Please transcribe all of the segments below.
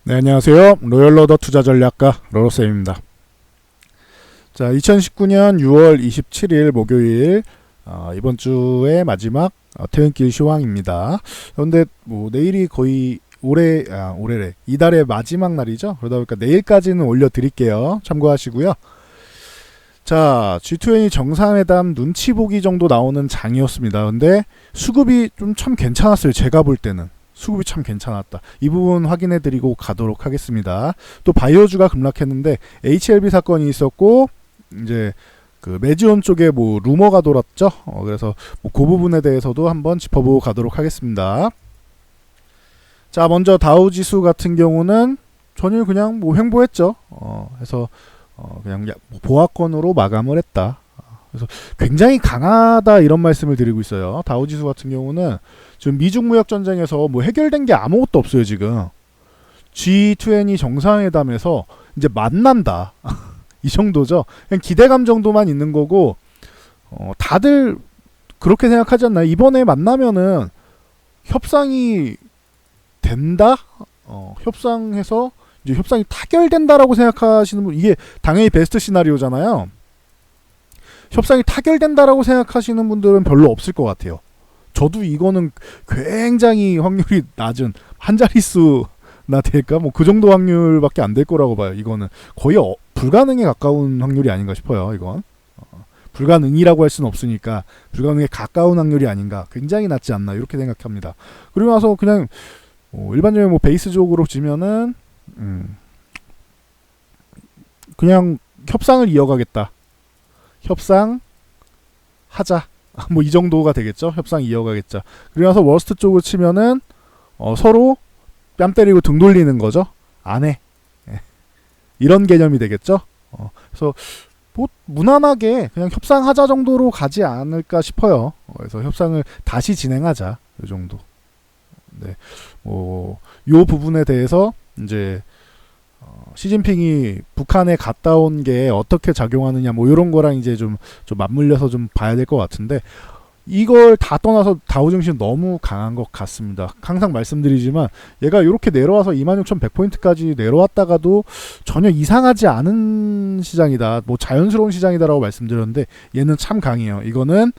네, 안녕하세요. 로열러더 투자전략가 로로쌤입니다. 자, 2019년 6월 27일 목요일 이번 주의 마지막 퇴근길 시황입니다. 그런데 뭐 내일이 거의 올해래 이달의 마지막 날이죠. 그러다 보니까 내일까지는 올려드릴게요. 참고하시고요. 자, G20 정상회담 눈치 보기 정도 나오는 장이었습니다. 근데 수급이 좀 참 괜찮았어요. 제가 볼 때는. 수급이 참 괜찮았다. 이 부분 확인해 드리고 가도록 하겠습니다. 또 바이오주가 급락했는데 HLB 사건이 있었고 이제 그 메지온 쪽에 뭐 루머가 돌았죠. 그래서 그 부분에 대해서도 한번 짚어보고 가도록 하겠습니다. 자, 먼저 다우 지수 같은 경우는 전일 그냥 뭐 횡보했죠. 그래서 그냥 보합권으로 마감을 했다. 그래서 굉장히 강하다 이런 말씀을 드리고 있어요. 다우지수 같은 경우는 지금 미중 무역 전쟁에서 뭐 해결된 게 아무것도 없어요. 지금 G20 정상회담에서 이제 만난다 이 정도죠. 그냥 기대감 정도만 있는 거고 다들 그렇게 생각하지 않나요? 이번에 만나면은 협상이 된다? 협상해서 이제 협상이 타결된다라고 생각하시는 분, 이게 당연히 베스트 시나리오잖아요. 협상이 타결된다라고 생각하시는 분들은 별로 없을 것 같아요. 저도 이거는 굉장히 확률이 낮은 한 자릿수나 될까? 뭐 그 정도 확률밖에 안 될 거라고 봐요. 이거는 거의 불가능에 가까운 확률이 아닌가 싶어요. 이건 불가능이라고 할 수는 없으니까 불가능에 가까운 확률이 아닌가, 굉장히 낮지 않나 이렇게 생각합니다. 그리고 나서 그냥 일반적인 뭐 베이스적으로 지면은 그냥 협상을 이어가겠다. 협상 하자. 뭐 이 정도가 되겠죠. 협상 이어가겠자. 그리고 나서 워스트 쪽으로 치면은 서로 뺨 때리고 등 돌리는 거죠. 안 해. 이런 개념이 되겠죠. 그래서 뭐 무난하게 그냥 협상하자 정도로 가지 않을까 싶어요. 그래서 협상을 다시 진행하자. 이 정도. 네. 요 부분에 대해서 이제 시진핑이 북한에 갔다 온 게 어떻게 작용하느냐 뭐 이런 거랑 이제 좀 맞물려서 좀 봐야 될 것 같은데, 이걸 다 떠나서 다우증시는 너무 강한 것 같습니다. 항상 말씀드리지만 얘가 이렇게 내려와서 26,100포인트까지 내려왔다가도 전혀 이상하지 않은 시장이다, 뭐 자연스러운 시장이다라고 말씀드렸는데 얘는 참 강해요. 이거는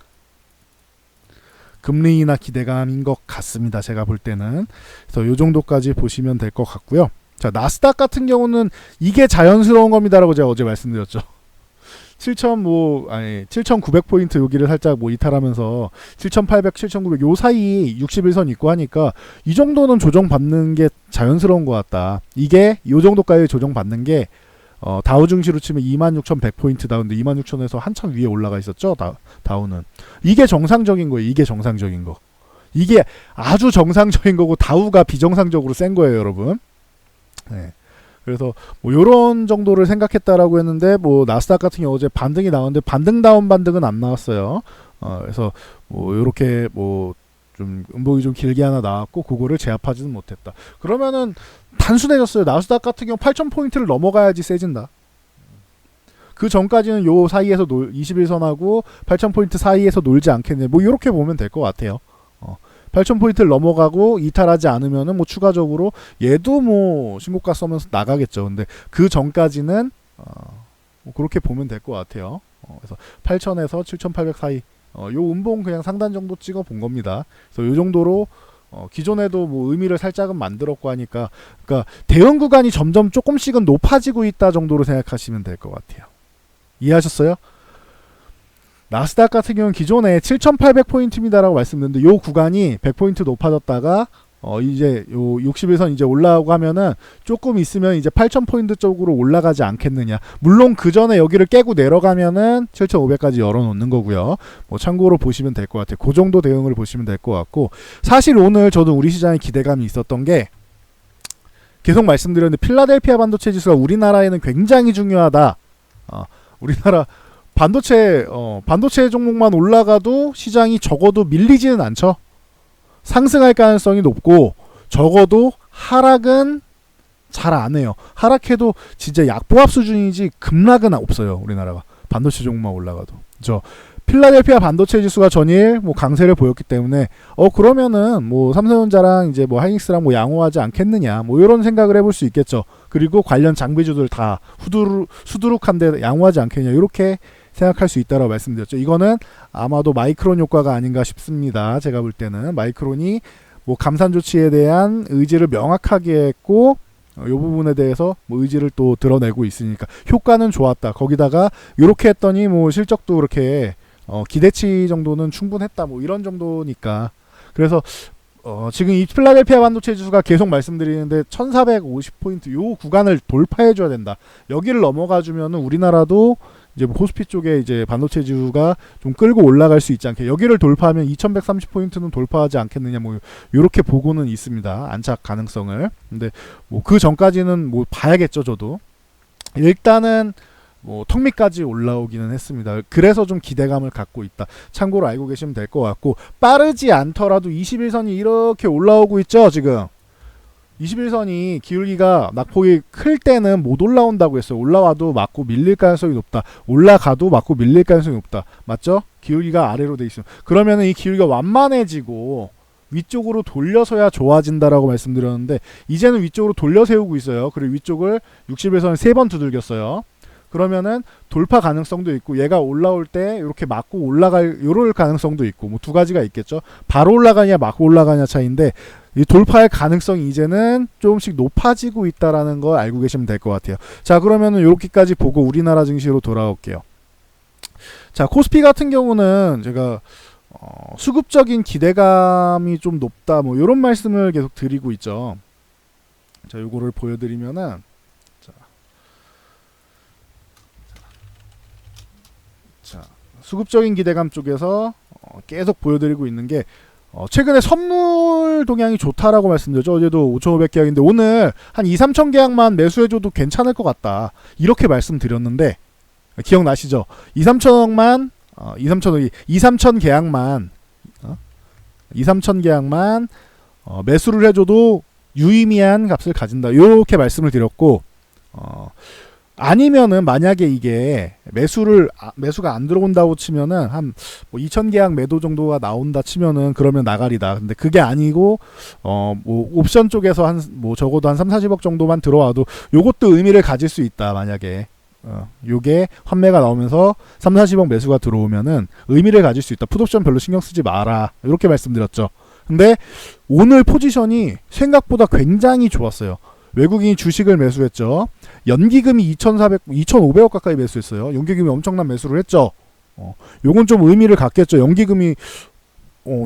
금리 인하 기대감인 것 같습니다. 제가 볼 때는. 그래서 이 정도까지 보시면 될 것 같고요. 자, 나스닥 같은 경우는 이게 자연스러운 겁니다라고 제가 어제 말씀드렸죠. 7,900포인트 여기를 살짝 뭐 이탈하면서 7,800, 7,900 요 사이 61선 있고 하니까 이 정도는 조정받는 게 자연스러운 것 같다. 이게 요 정도까지 조정받는 게 다우 증시로 치면 26,100포인트다. 근데 26,000에서 한참 위에 올라가 있었죠. 다우는. 이게 정상적인 거예요. 이게 정상적인 거. 이게 아주 정상적인 거고 다우가 비정상적으로 센 거예요, 여러분. 네. 그래서 뭐 요런 정도를 생각했다라고 했는데, 뭐 나스닥 같은 경우 어제 반등이 나왔는데 반등다운 반등은 안 나왔어요. 그래서 뭐 요렇게 뭐 좀 음봉이 좀 길게 하나 나왔고 그거를 제압하지는 못했다. 그러면은 단순해졌어요. 나스닥 같은 경우 8,000포인트를 넘어가야지 세진다. 그 전까지는 요 사이에서 21선하고 8,000포인트 사이에서 놀지 않겠네. 뭐 요렇게 보면 될 것 같아요. 8,000포인트를 넘어가고 이탈하지 않으면은 뭐 추가적으로 얘도 뭐 신고가 써면서 나가겠죠. 근데 그 전까지는 뭐 그렇게 보면 될 것 같아요. 그래서 8,000에서 7,800 사이 요 음봉 그냥 상단 정도 찍어 본 겁니다. 그래서 요 정도로 기존에도 뭐 의미를 살짝은 만들었고 하니까, 그러니까 대응 구간이 점점 조금씩은 높아지고 있다 정도로 생각하시면 될 것 같아요. 이해하셨어요? 나스닥 같은 경우는 기존에 7,800포인트입니다라고 말씀드렸는데 요 구간이 100포인트 높아졌다가 이제 요 61선 이제 올라오고 하면은 조금 있으면 이제 8,000포인트 쪽으로 올라가지 않겠느냐. 물론 그 전에 여기를 깨고 내려가면은 7,500까지 열어놓는 거고요. 뭐 참고로 보시면 될 것 같아요. 그 정도 대응을 보시면 될 것 같고, 사실 오늘 저도 우리 시장에 기대감이 있었던 게, 계속 말씀드렸는데 필라델피아 반도체 지수가 우리나라에는 굉장히 중요하다. 우리나라 반도체 종목만 올라가도 시장이 적어도 밀리지는 않죠. 상승할 가능성이 높고 적어도 하락은 잘 안 해요. 하락해도 진짜 약보합 수준이지 급락은 없어요. 우리나라가 반도체 종목만 올라가도. 저 필라델피아 반도체 지수가 전일 뭐 강세를 보였기 때문에 그러면은 뭐 삼성전자랑 이제 뭐 하이닉스랑 뭐 양호하지 않겠느냐 뭐 이런 생각을 해볼 수 있겠죠. 그리고 관련 장비주들 다 수두룩한데 양호하지 않겠냐 이렇게 생각할 수 있다라고 말씀드렸죠. 이거는 아마도 마이크론 효과가 아닌가 싶습니다. 제가 볼 때는 마이크론이 뭐 감산 조치에 대한 의지를 명확하게 했고 이 부분에 대해서 뭐 의지를 또 드러내고 있으니까 효과는 좋았다. 거기다가 이렇게 했더니 뭐 실적도 그렇게 기대치 정도는 충분했다. 뭐 이런 정도니까. 그래서 지금 이 필라델피아 반도체 지수가 계속 말씀드리는데 1450포인트 요 구간을 돌파해 줘야 된다. 여기를 넘어가 주면은 우리나라도 이제 뭐 코스피 쪽에 이제 반도체 지수가 좀 끌고 올라갈 수 있지 않게 여기를 돌파하면 2130포인트는 돌파하지 않겠느냐 뭐 요렇게 보고는 있습니다. 안착 가능성을. 근데 뭐 그 전까지는 뭐 봐야겠죠, 저도. 일단은 뭐 턱밑까지 올라오기는 했습니다. 그래서 좀 기대감을 갖고 있다. 참고로 알고 계시면 될 것 같고 빠르지 않더라도 21선이 이렇게 올라오고 있죠, 지금. 21선이 기울기가 낙폭이 클 때는 못 올라온다고 했어요. 올라와도 맞고 밀릴 가능성이 높다. 올라가도 맞고 밀릴 가능성이 높다. 맞죠? 기울기가 아래로 돼 있어요. 그러면은 이 기울기가 완만해지고 위쪽으로 돌려서야 좋아진다라고 말씀드렸는데 이제는 위쪽으로 돌려 세우고 있어요. 그리고 위쪽을 61선을 3번 두들겼어요. 그러면은 돌파 가능성도 있고 얘가 올라올 때 이렇게 맞고 올라갈 요럴 가능성도 있고 뭐 두 가지가 있겠죠. 바로 올라가냐 맞고 올라가냐 차이인데 이 돌파할 가능성이 이제는 조금씩 높아지고 있다라는 걸 알고 계시면 될 것 같아요. 자, 그러면은 요렇게까지 보고 우리나라 증시로 돌아올게요. 자, 코스피 같은 경우는 제가 수급적인 기대감이 좀 높다 뭐 요런 말씀을 계속 드리고 있죠. 자, 요거를 보여드리면은 자, 수급적인 기대감 쪽에서 계속 보여드리고 있는 게 최근에 선물 동향이 좋다라고 말씀드렸죠. 어제도 5,500 계약인데 오늘 한 2, 3천 계약만 매수해줘도 괜찮을 것 같다. 이렇게 말씀드렸는데 기억나시죠? 2, 3천억만 2, 3천 계약만 2, 3천 계약만 매수를 해줘도 유의미한 값을 가진다. 이렇게 말씀을 드렸고 아니면은 만약에 이게 매수가 안 들어온다고 치면은 한 뭐 2천 계약 매도 정도가 나온다 치면은 그러면 나가리다. 근데 그게 아니고 뭐 옵션 쪽에서 한 뭐 적어도 한 3, 40억 정도만 들어와도 요것도 의미를 가질 수 있다. 만약에 요게 환매가 나오면서 3, 40억 매수가 들어오면은 의미를 가질 수 있다. 풋옵션 별로 신경 쓰지 마라. 이렇게 말씀드렸죠. 근데 오늘 포지션이 생각보다 굉장히 좋았어요. 외국인이 주식을 매수했죠. 연기금이 2,500억 가까이 매수했어요. 연기금이 엄청난 매수를 했죠. 요건 좀 의미를 갖겠죠. 연기금이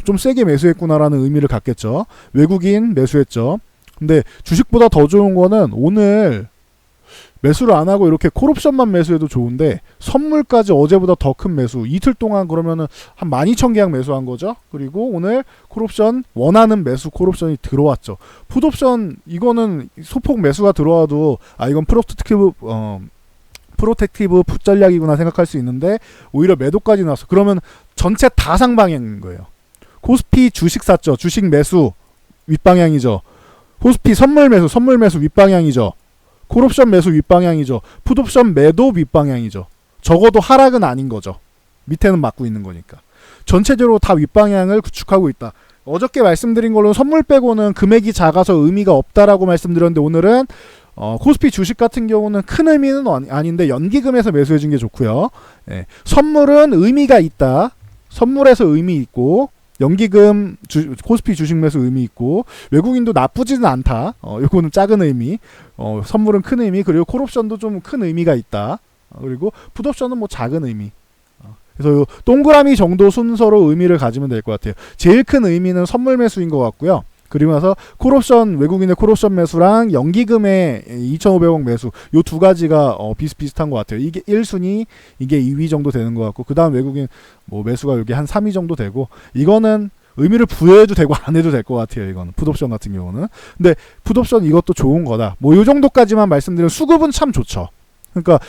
좀 세게 매수했구나라는 의미를 갖겠죠. 외국인 매수했죠. 근데 주식보다 더 좋은 거는 오늘 매수를 안 하고 이렇게 콜옵션만 매수해도 좋은데 선물까지 어제보다 더 큰 매수 이틀 동안 그러면은 한 12,000 계약 매수한 거죠. 그리고 오늘 콜옵션 원하는 매수 콜옵션이 들어왔죠. 풋옵션 이거는 소폭 매수가 들어와도 이건 프로텍티브 풋 전략이구나 생각할 수 있는데 오히려 매도까지 나왔어. 그러면 전체 다 상방향인 거예요. 코스피 주식 샀죠. 주식 매수 윗방향이죠. 코스피 선물 매수 윗방향이죠. 콜옵션 매수 윗방향이죠. 풋옵션 매도 윗방향이죠. 적어도 하락은 아닌 거죠. 밑에는 막고 있는 거니까. 전체적으로 다 윗방향을 구축하고 있다. 어저께 말씀드린 걸로 선물 빼고는 금액이 작아서 의미가 없다라고 말씀드렸는데 오늘은 코스피 주식 같은 경우는 큰 의미는 아닌데 연기금에서 매수해 준 게 좋고요. 선물은 의미가 있다. 선물에서 의미 있고 연기금 코스피 주식 매수 의미 있고 외국인도 나쁘지는 않다. 요거는 작은 의미. 선물은 큰 의미. 그리고 콜옵션도 좀 큰 의미가 있다. 그리고 풋옵션은 뭐 작은 의미. 그래서 요 동그라미 정도 순서로 의미를 가지면 될 것 같아요. 제일 큰 의미는 선물 매수인 것 같고요. 그리고 나서 콜옵션 외국인의 콜옵션 매수랑 연기금의 2,500억 매수 요 두 가지가 비슷비슷한 것 같아요. 이게 1순위 이게 2위 정도 되는 것 같고 그 다음 외국인 뭐 매수가 여기 한 3위 정도 되고 이거는 의미를 부여해도 되고 안 해도 될 것 같아요. 이거는 풋옵션 같은 경우는. 근데 풋옵션 이것도 좋은 거다. 뭐 요 정도까지만 말씀드리면 수급은 참 좋죠. 그러니까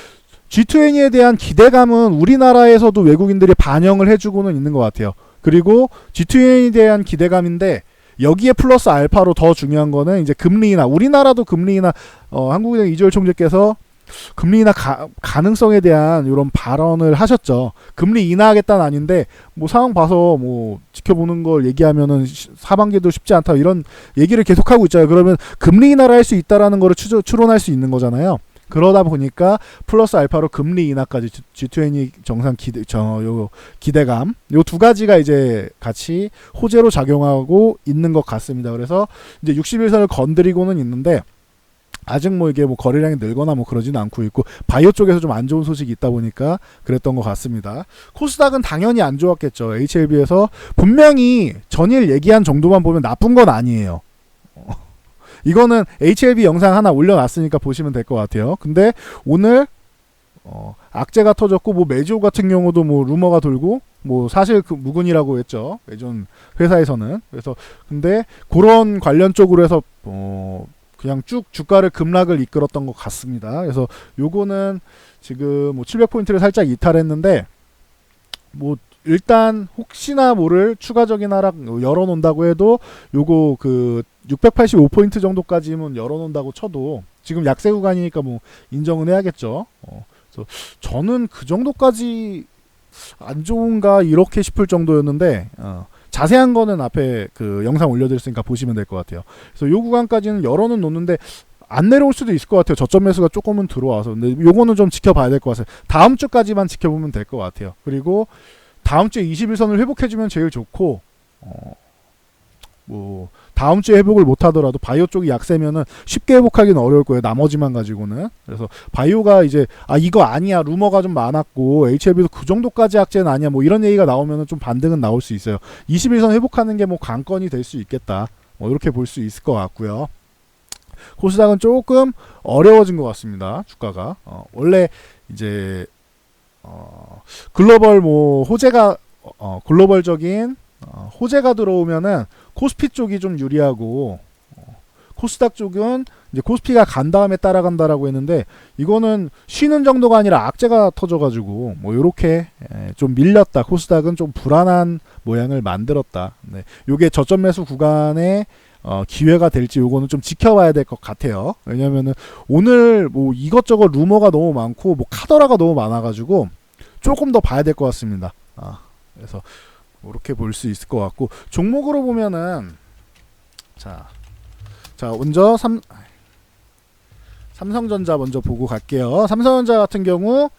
G20에 대한 기대감은 우리나라에서도 외국인들이 반영을 해주고는 있는 것 같아요. 그리고 G20에 대한 기대감인데 여기에 플러스 알파로 더 중요한 거는 이제 금리 인하. 우리나라도 금리 인하 한국은행 이재열 총재께서 금리 인하 가능성에 대한 이런 발언을 하셨죠. 금리 인하하겠다는 아닌데 뭐 상황 봐서 뭐 지켜보는 걸 얘기하면은 하반기도 쉽지 않다 이런 얘기를 계속하고 있잖아요. 그러면 금리 인하를 할 수 있다라는 거를 추론할 수 있는 거잖아요. 그러다 보니까 플러스 알파로 금리 인하까지 G20 정상 기대감 요 두 가지가 이제 같이 호재로 작용하고 있는 것 같습니다. 그래서 이제 61선을 건드리고는 있는데 아직 뭐 이게 뭐 거래량이 늘거나 뭐 그러지는 않고 있고 바이오 쪽에서 좀 안 좋은 소식이 있다 보니까 그랬던 것 같습니다. 코스닥은 당연히 안 좋았겠죠. HLB에서 분명히 전일 얘기한 정도만 보면 나쁜 건 아니에요. 이거는 HLB 영상 하나 올려놨으니까 보시면 될 것 같아요. 근데 오늘 악재가 터졌고 뭐 메지오 같은 경우도 뭐 루머가 돌고 뭐 사실 그 무근이라고 했죠. 예전 회사에서는. 그래서 근데 그런 관련 쪽으로 해서 그냥 쭉 주가를 급락을 이끌었던 것 같습니다. 그래서 요거는 지금 뭐 700포인트를 살짝 이탈했는데 뭐 일단 혹시나 모를 추가적인 하락 열어놓는다고 해도 요거 그 685포인트 정도까지는 열어놓는다고 쳐도 지금 약세 구간이니까 뭐 인정은 해야겠죠. 그래서 저는 그 정도까지 안 좋은가 이렇게 싶을 정도였는데 자세한 거는 앞에 그 영상 올려드렸으니까 보시면 될 것 같아요. 그래서 요 구간까지는 열어는 놓는데 안 내려올 수도 있을 것 같아요. 저점 매수가 조금은 들어와서. 근데 요거는 좀 지켜봐야 될 것 같아요. 다음 주까지만 지켜보면 될 것 같아요. 그리고 다음 주에 21선을 회복해주면 제일 좋고 뭐 다음 주에 회복을 못하더라도 바이오 쪽이 약세면은 쉽게 회복하기는 어려울 거예요. 나머지만 가지고는. 그래서 바이오가 이제 이거 아니야 루머가 좀 많았고 HLB도 그 정도까지 악재는 아니야 뭐 이런 얘기가 나오면은 좀 반등은 나올 수 있어요. 21선 회복하는 게 뭐 관건이 될 수 있겠다. 뭐 이렇게 볼 수 있을 것 같고요. 코스닥은 조금 어려워진 것 같습니다. 주가가 원래 이제 글로벌 뭐 호재가 글로벌적인 호재가 들어오면은 코스피 쪽이 좀 유리하고 코스닥 쪽은 이제 코스피가 간 다음에 따라간다라고 했는데 이거는 쉬는 정도가 아니라 악재가 터져가지고 뭐 요렇게 좀 밀렸다. 코스닥은 좀 불안한 모양을 만들었다. 네. 요게 저점 매수 구간에 기회가 될지 요거는 좀 지켜봐야 될 것 같아요. 왜냐면은 오늘 뭐 이것저것 루머가 너무 많고 뭐 카더라가 너무 많아가지고 조금 더 봐야 될 것 같습니다. 그래서 이렇게 볼 수 있을 것 같고 종목으로 보면은 자 먼저 삼성전자 먼저 보고 갈게요. 삼성전자 같은 경우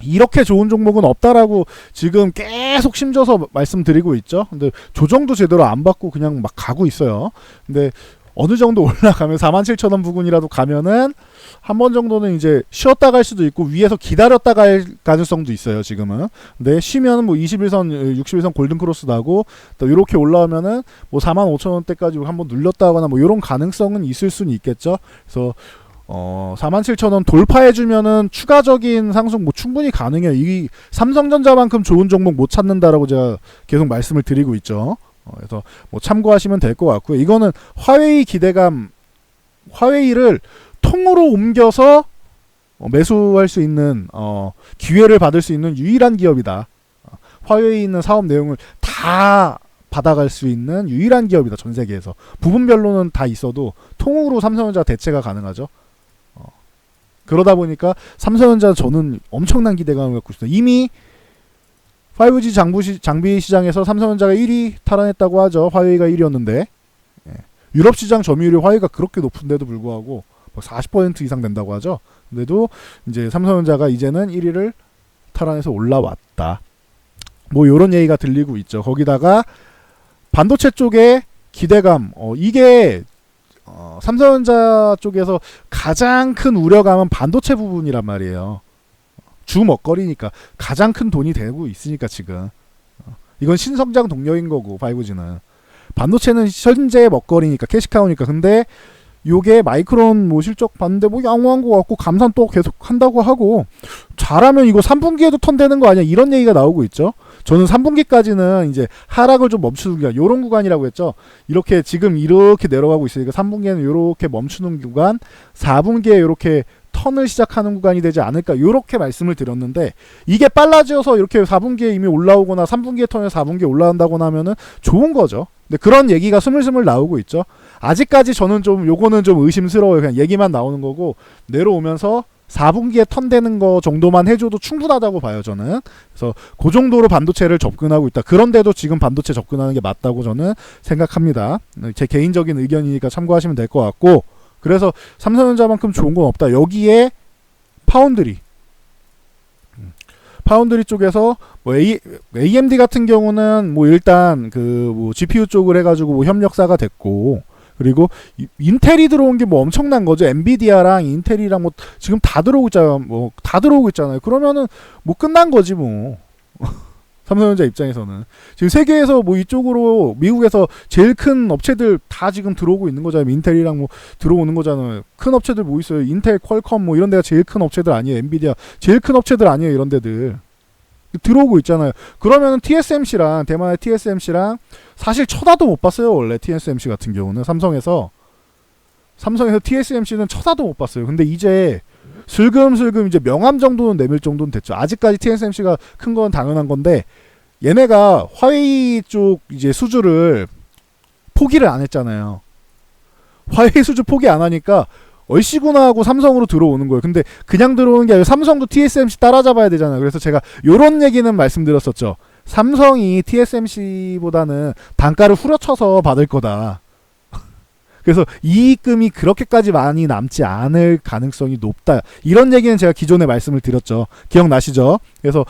이렇게 좋은 종목은 없다라고 지금 계속 심줘서 말씀드리고 있죠. 근데 조정도 제대로 안 받고 그냥 막 가고 있어요. 근데 어느 정도 올라가면 47,000원 부근이라도 가면은 한 번 정도는 이제 쉬었다 갈 수도 있고 위에서 기다렸다 갈 가능성도 있어요. 지금은. 근데 쉬면은 뭐 21선, 61선 골든 크로스 나고 또 이렇게 올라오면은 뭐 45,000원대까지 한번 눌렸다거나 뭐 이런 가능성은 있을 수는 있겠죠. 그래서 47,000원 돌파해주면은 추가적인 상승 뭐 충분히 가능해요. 이 삼성전자만큼 좋은 종목 못 찾는다라고 제가 계속 말씀을 드리고 있죠. 그래서 뭐 참고하시면 될 것 같고요. 이거는 화웨이 기대감, 화웨이를 통으로 옮겨서 매수할 수 있는 기회를 받을 수 있는 유일한 기업이다. 화웨이 있는 사업 내용을 다 받아갈 수 있는 유일한 기업이다. 전 세계에서. 부분별로는 다 있어도 통으로 삼성전자 대체가 가능하죠. 그러다 보니까 삼성전자 저는 엄청난 기대감을 갖고 있어요. 이미 5G 장비 시장에서 삼성전자가 1위 탈환했다고 하죠. 화웨이가 1위였는데 유럽 시장 점유율이 화웨이가 그렇게 높은데도 불구하고 40% 이상 된다고 하죠. 근데도 이제 삼성전자가 이제는 1위를 탈환해서 올라왔다. 뭐 이런 얘기가 들리고 있죠. 거기다가 반도체 쪽에 기대감 이게 삼성전자 쪽에서 가장 큰 우려감은 반도체 부분이란 말이에요. 주 먹거리니까 가장 큰 돈이 되고 있으니까 지금 이건 신성장 동력인 거고 5G는 반도체는 현재 먹거리니까 캐시카우니까. 근데 요게 마이크론 뭐 실적 봤는데 뭐 양호한 거 같고 감산 또 계속 한다고 하고 잘하면 이거 3분기에도 턴되는 거 아니야 이런 얘기가 나오고 있죠. 저는 3분기까지는 이제 하락을 좀 멈추는 구간 요런 구간이라고 했죠. 이렇게 지금 이렇게 내려가고 있으니까 3분기에는 요렇게 멈추는 구간 4분기에 요렇게 턴을 시작하는 구간이 되지 않을까 요렇게 말씀을 드렸는데 이게 빨라져서 이렇게 4분기에 이미 올라오거나 3분기에 턴에서 4분기에 올라간다거나 하면은 좋은 거죠. 근데 그런 얘기가 스물스물 나오고 있죠. 아직까지 저는 좀 요거는 좀 의심스러워요. 그냥 얘기만 나오는 거고 내려오면서 4분기에 턴되는 거 정도만 해줘도 충분하다고 봐요, 저는. 그래서 그 정도로 반도체를 접근하고 있다. 그런데도 지금 반도체 접근하는 게 맞다고 저는 생각합니다. 제 개인적인 의견이니까 참고하시면 될 것 같고, 그래서 삼성전자만큼 좋은 건 없다. 여기에 파운드리 쪽에서 뭐 AMD 같은 경우는 뭐 일단 그 뭐 GPU 쪽을 해가지고 뭐 협력사가 됐고, 그리고 인텔이 들어온 게 뭐 엄청난 거죠. 엔비디아랑 인텔이랑 뭐 지금 다 들어오고 있잖아요. 뭐 다 들어오고 있잖아요. 그러면은 뭐 끝난 거지 뭐. 삼성전자 입장에서는 지금 세계에서 뭐 이쪽으로 미국에서 제일 큰 업체들 다 지금 들어오고 있는 거잖아요. 인텔이랑 뭐 들어오는 거잖아요. 큰 업체들 뭐 있어요. 인텔, 퀄컴 뭐 이런 데가 제일 큰 업체들 아니에요. 엔비디아 제일 큰 업체들 아니에요. 이런 데들 들어오고 있잖아요. 그러면은 TSMC랑 대만의 TSMC랑 사실 쳐다도 못 봤어요. 원래 TSMC 같은 경우는 삼성에서 TSMC는 쳐다도 못 봤어요. 근데 이제 슬금슬금 이제 명함 정도는 내밀 정도는 됐죠. 아직까지 TSMC가 큰 건 당연한 건데, 얘네가 화웨이 쪽 이제 수주를 포기를 안 했잖아요. 화웨이 수주 포기 안 하니까 얼씨구나 하고 삼성으로 들어오는 거예요. 근데 그냥 들어오는 게 아니라 삼성도 TSMC 따라잡아야 되잖아요. 그래서 제가 요런 얘기는 말씀드렸었죠. 삼성이 TSMC보다는 단가를 후려쳐서 받을 거다. 그래서 이익금이 그렇게까지 많이 남지 않을 가능성이 높다. 이런 얘기는 제가 기존에 말씀을 드렸죠. 기억나시죠? 그래서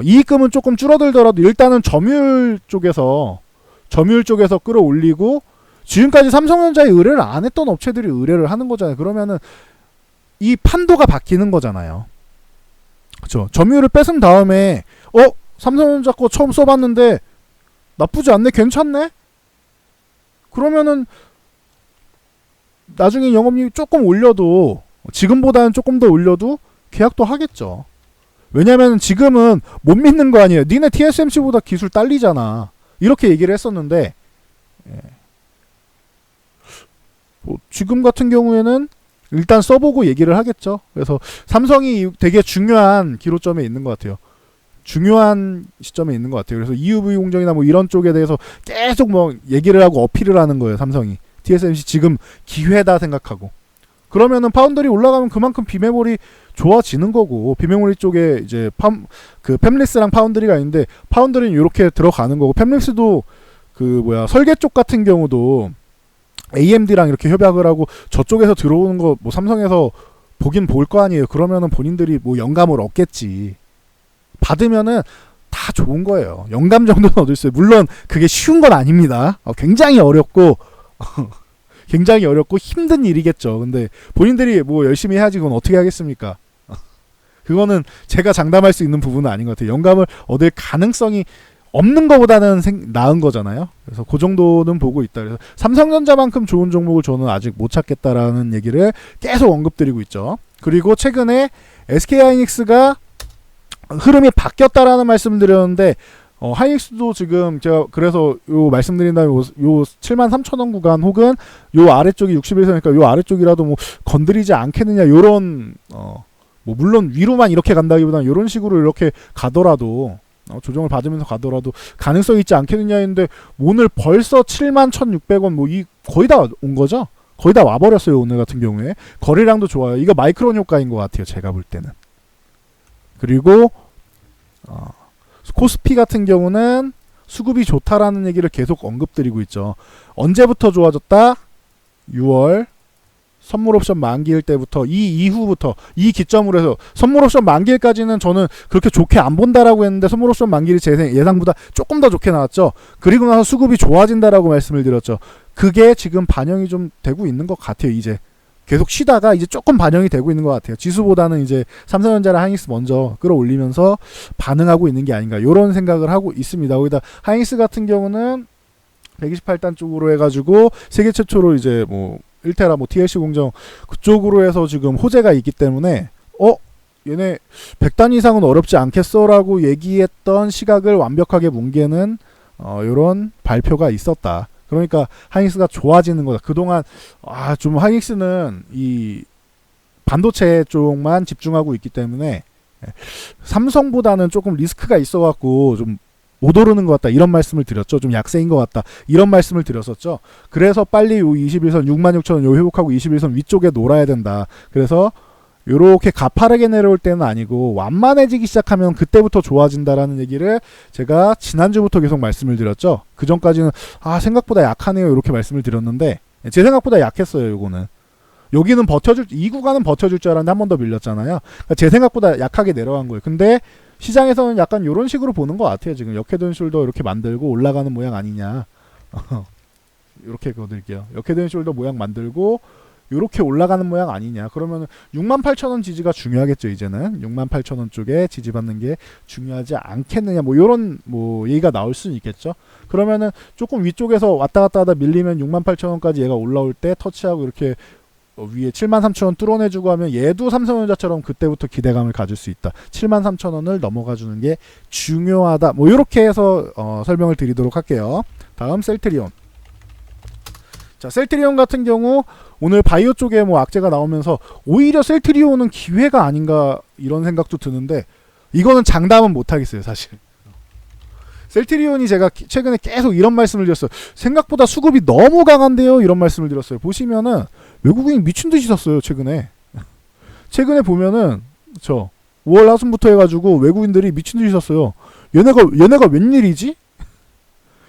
이익금은 조금 줄어들더라도 일단은 점유율 쪽에서 끌어올리고, 지금까지 삼성전자에 의뢰를 안 했던 업체들이 의뢰를 하는 거잖아요. 그러면은 이 판도가 바뀌는 거잖아요. 그렇죠? 점유율을 뺏은 다음에 삼성전자 거 처음 써봤는데 나쁘지 않네, 괜찮네. 그러면은 나중에 영업이익 조금 올려도, 지금보다는 조금 더 올려도 계약도 하겠죠. 왜냐면 지금은 못 믿는 거 아니에요. 니네 TSMC보다 기술 딸리잖아. 이렇게 얘기를 했었는데, 지금 같은 경우에는 일단 써보고 얘기를 하겠죠. 그래서 삼성이 되게 중요한 기로점에 있는 것 같아요. 중요한 시점에 있는 것 같아요. 그래서 EUV 공정이나 뭐 이런 쪽에 대해서 계속 뭐 얘기를 하고 어필을 하는 거예요. 삼성이. TSMC 지금 기회다 생각하고. 그러면은 파운드리 올라가면 그만큼 비메모리 좋아지는 거고, 비메모리 쪽에 이제 그 팹리스랑 파운드리가 있는데, 파운드리는 이렇게 들어가는 거고, 팹리스도 설계 쪽 같은 경우도 AMD랑 이렇게 협약을 하고 저쪽에서 들어오는 거 뭐 삼성에서 보긴 볼 거 아니에요. 그러면은 본인들이 뭐 영감을 얻겠지. 받으면은 다 좋은 거예요. 영감 정도는 얻을 수 있어요. 물론 그게 쉬운 건 아닙니다. 굉장히 어렵고 힘든 일이겠죠. 근데 본인들이 뭐 열심히 해야지 그건 어떻게 하겠습니까? 그거는 제가 장담할 수 있는 부분은 아닌 것 같아요. 영감을 얻을 가능성이 없는 것보다는 나은 거잖아요. 그래서 그 정도는 보고 있다. 그래서 삼성전자만큼 좋은 종목을 저는 아직 못 찾겠다라는 얘기를 계속 언급드리고 있죠. 그리고 최근에 SK하이닉스가 흐름이 바뀌었다라는 말씀을 드렸는데, 하이닉스도 지금 제가 그래서 요 말씀드린다면 요 73,000원 구간 혹은 요 아래쪽이 61선이니까 요 아래쪽이라도 뭐 건드리지 않겠느냐, 요런 뭐 물론 위로만 이렇게 간다기보다는 요런 식으로 이렇게 가더라도 조정을 받으면서 가더라도 가능성이 있지 않겠느냐 했는데, 오늘 벌써 71,600원 뭐 이 거의 다 온 거죠? 거의 다 와버렸어요. 오늘 같은 경우에 거래량도 좋아요. 이거 마이크론 효과인 것 같아요. 제가 볼 때는. 그리고 코스피 같은 경우는 수급이 좋다라는 얘기를 계속 언급드리고 있죠. 언제부터 좋아졌다? 6월 선물 옵션 만기일 때부터, 이 이후부터, 이 기점으로 해서 선물 옵션 만기일까지는 저는 그렇게 좋게 안 본다라고 했는데, 선물 옵션 만기일이 제 예상보다 조금 더 좋게 나왔죠. 그리고 나서 수급이 좋아진다라고 말씀을 드렸죠. 그게 지금 반영이 좀 되고 있는 것 같아요. 이제 계속 쉬다가 이제 조금 반영이 되고 있는 것 같아요. 지수보다는 이제 삼성전자랑 하이닉스 먼저 끌어올리면서 반응하고 있는 게 아닌가, 이런 생각을 하고 있습니다. 거기다 하이닉스 같은 경우는 128단 쪽으로 해가지고 세계 최초로 이제 뭐 1테라 뭐 TLC 공정 그쪽으로 해서 지금 호재가 있기 때문에 얘네 100단 이상은 어렵지 않겠어라고 얘기했던 시각을 완벽하게 뭉개는 이런 발표가 있었다. 그러니까 하이닉스가 좋아지는 거다. 그동안 좀 하이닉스는 이 반도체 쪽만 집중하고 있기 때문에 삼성보다는 조금 리스크가 있어갖고 좀 못 오르는 것 같다, 이런 말씀을 드렸죠. 좀 약세인 것 같다, 이런 말씀을 드렸었죠. 그래서 빨리 요 21선 66,000원 요 회복하고 21선 위쪽에 놀아야 된다. 그래서 요렇게 가파르게 내려올 때는 아니고 완만해지기 시작하면 그때부터 좋아진다라는 얘기를 제가 지난주부터 계속 말씀을 드렸죠. 그 전까지는 생각보다 약하네요 이렇게 말씀을 드렸는데 제 생각보다 약했어요. 요거는 여기는 이 구간은 버텨줄 줄 알았는데 한 번 더 밀렸잖아요. 그러니까 제 생각보다 약하게 내려간 거예요. 근데 시장에서는 약간 요런 식으로 보는 것 같아요. 지금 역헤드 숄더 이렇게 만들고 올라가는 모양 아니냐. 이렇게 그어드릴게요. 역헤드 숄더 모양 만들고 요렇게 올라가는 모양 아니냐. 그러면 68,000원 지지가 중요하겠죠. 이제는 68,000원 쪽에 지지받는 게 중요하지 않겠느냐. 뭐 요런 뭐 얘기가 나올 수는 있겠죠. 그러면은 조금 위쪽에서 왔다 갔다 하다 밀리면 68,000원까지 얘가 올라올 때 터치하고 이렇게 위에 73,000원 뚫어내주고 하면 얘도 삼성전자처럼 그때부터 기대감을 가질 수 있다. 73,000원을 넘어가주는 게 중요하다. 뭐 이렇게 해서 설명을 드리도록 할게요. 다음 셀트리온. 자, 셀트리온 같은 경우 오늘 바이오 쪽에 뭐 악재가 나오면서 오히려 셀트리온은 기회가 아닌가 이런 생각도 드는데 이거는 장담은 못하겠어요. 사실. 셀트리온이 제가 최근에 계속 이런 말씀을 드렸어요. 생각보다 수급이 너무 강한데요. 이런 말씀을 드렸어요. 보시면은 외국인이 미친듯이 샀어요. 최근에 보면은 5월 하순부터 해가지고 외국인들이 미친듯이 샀어요. 얘네가 웬일이지?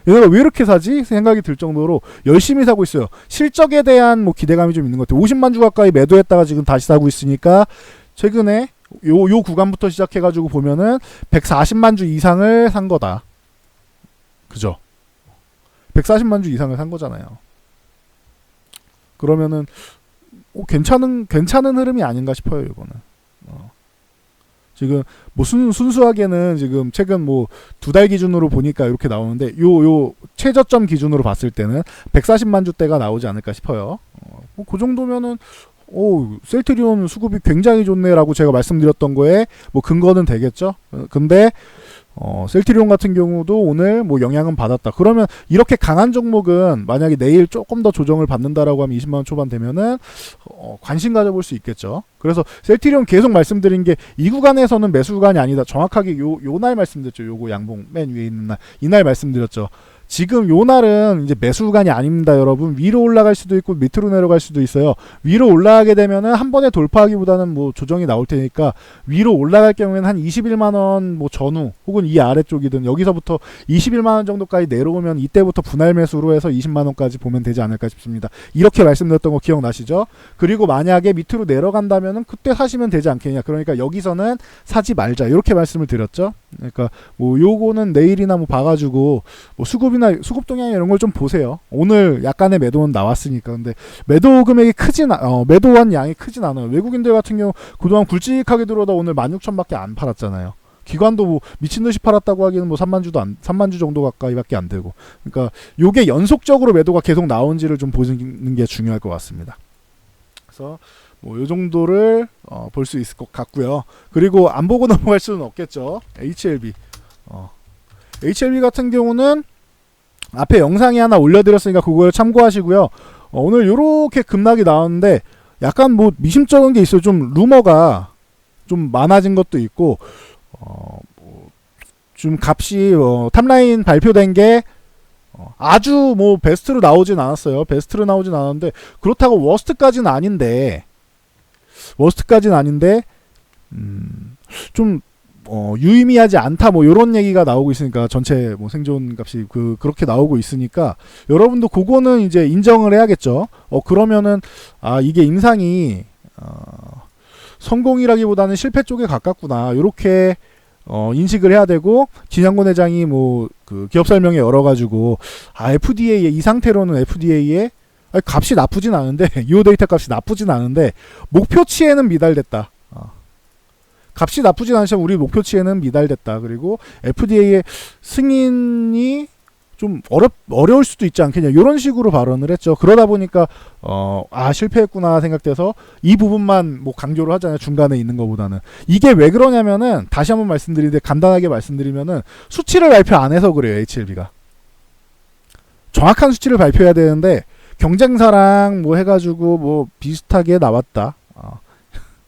얘네가 왜 이렇게 사지? 생각이 들 정도로 열심히 사고 있어요. 실적에 대한 뭐 기대감이 좀 있는 것 같아요. 50만 주 가까이 매도했다가 지금 다시 사고 있으니까 최근에 요 구간부터 시작해가지고 보면은 140만 주 이상을 산 거다. 그죠? 140만 주 이상을 산 거잖아요. 그러면은 괜찮은 흐름이 아닌가 싶어요. 이거는. 지금 뭐 순수하게는 지금 최근 뭐 2달 기준으로 보니까 이렇게 나오는데 요 최저점 기준으로 봤을 때는 140만 주대가 나오지 않을까 싶어요. 뭐 그 정도면은 셀트리온 수급이 굉장히 좋네라고 제가 말씀드렸던 거에 뭐 근거는 되겠죠. 근데 셀트리온 같은 경우도 오늘 뭐 영향은 받았다. 그러면 이렇게 강한 종목은 만약에 내일 조금 더 조정을 받는다라고 하면 20만 원 초반 되면은 관심 가져볼 수 있겠죠. 그래서 셀트리온 계속 말씀드린 게 이 구간에서는 매수 구간이 아니다. 정확하게 요 날 말씀드렸죠. 요거 양봉 맨 위에 있는 날. 이날 말씀드렸죠. 지금 요 날은 이제 매수 구간이 아닙니다, 여러분. 위로 올라갈 수도 있고 밑으로 내려갈 수도 있어요. 위로 올라가게 되면은 한 번에 돌파하기보다는 뭐 조정이 나올 테니까 위로 올라갈 경우에는 한 21만 원 뭐 전후 혹은 이 아래쪽이든 여기서부터 21만 원 정도까지 내려오면 이때부터 분할 매수로 해서 20만 원까지 보면 되지 않을까 싶습니다. 이렇게 말씀드렸던 거 기억나시죠? 그리고 만약에 밑으로 내려간다면은 그때 사시면 되지 않겠냐. 그러니까 여기서는 사지 말자. 이렇게 말씀을 드렸죠. 그러니까 뭐 요거는 내일이나 뭐 봐가지고 뭐 수급 동향 이런 걸 좀 보세요. 오늘 약간의 매도는 나왔으니까. 근데 매도 금액이 매도한 양이 크진 않아요. 외국인들 같은 경우 그동안 굵직하게 들어오다 오늘 16,000밖에 안 팔았잖아요. 기관도 뭐 미친듯이 팔았다고 하기는 뭐 3만 주 정도 가까이밖에 안 되고. 그러니까 요게 연속적으로 매도가 계속 나온지를 좀 보는 게 중요할 것 같습니다. 그래서 뭐 요 정도를 볼 수 있을 것 같고요. 그리고 안 보고 넘어갈 수는 없겠죠. HLB. HLB 같은 경우는 앞에 영상이 하나 올려드렸으니까 그걸 참고하시고요. 오늘 요렇게 급락이 나왔는데 약간 뭐 미심쩍은 게 있어요. 좀 루머가 좀 많아진 것도 있고 좀 값이 탑라인 발표된 게 아주 뭐 베스트로 나오진 않았어요. 베스트로 나오진 않았는데 그렇다고 워스트까지는 아닌데 좀 유의미하지 않다 뭐 요런 얘기가 나오고 있으니까 전체 뭐 생존 값이 그렇게 나오고 있으니까 여러분도 그거는 이제 인정을 해야겠죠. 그러면은 이게 임상이 성공이라기보다는 실패 쪽에 가깝구나. 요렇게 인식을 해야 되고 진양곤 회장이 뭐 그 기업 설명에 열어가지고 FDA에 이 상태로는 FDA에 값이 나쁘진 않은데 유효 데이터 값이 나쁘진 않은데 목표치에는 미달됐다. 값이 나쁘진 않지만 우리 목표치에는 미달됐다. 그리고 FDA의 승인이 좀 어려울 수도 있지 않겠냐. 이런 식으로 발언을 했죠. 그러다 보니까 실패했구나 생각돼서 이 부분만 뭐 강조를 하잖아요. 중간에 있는 것보다는. 이게 왜 그러냐면은 다시 한번 말씀드리는데 간단하게 말씀드리면은 수치를 발표 안 해서 그래요. HLB가. 정확한 수치를 발표해야 되는데 경쟁사랑 뭐 해가지고 뭐 비슷하게 나왔다.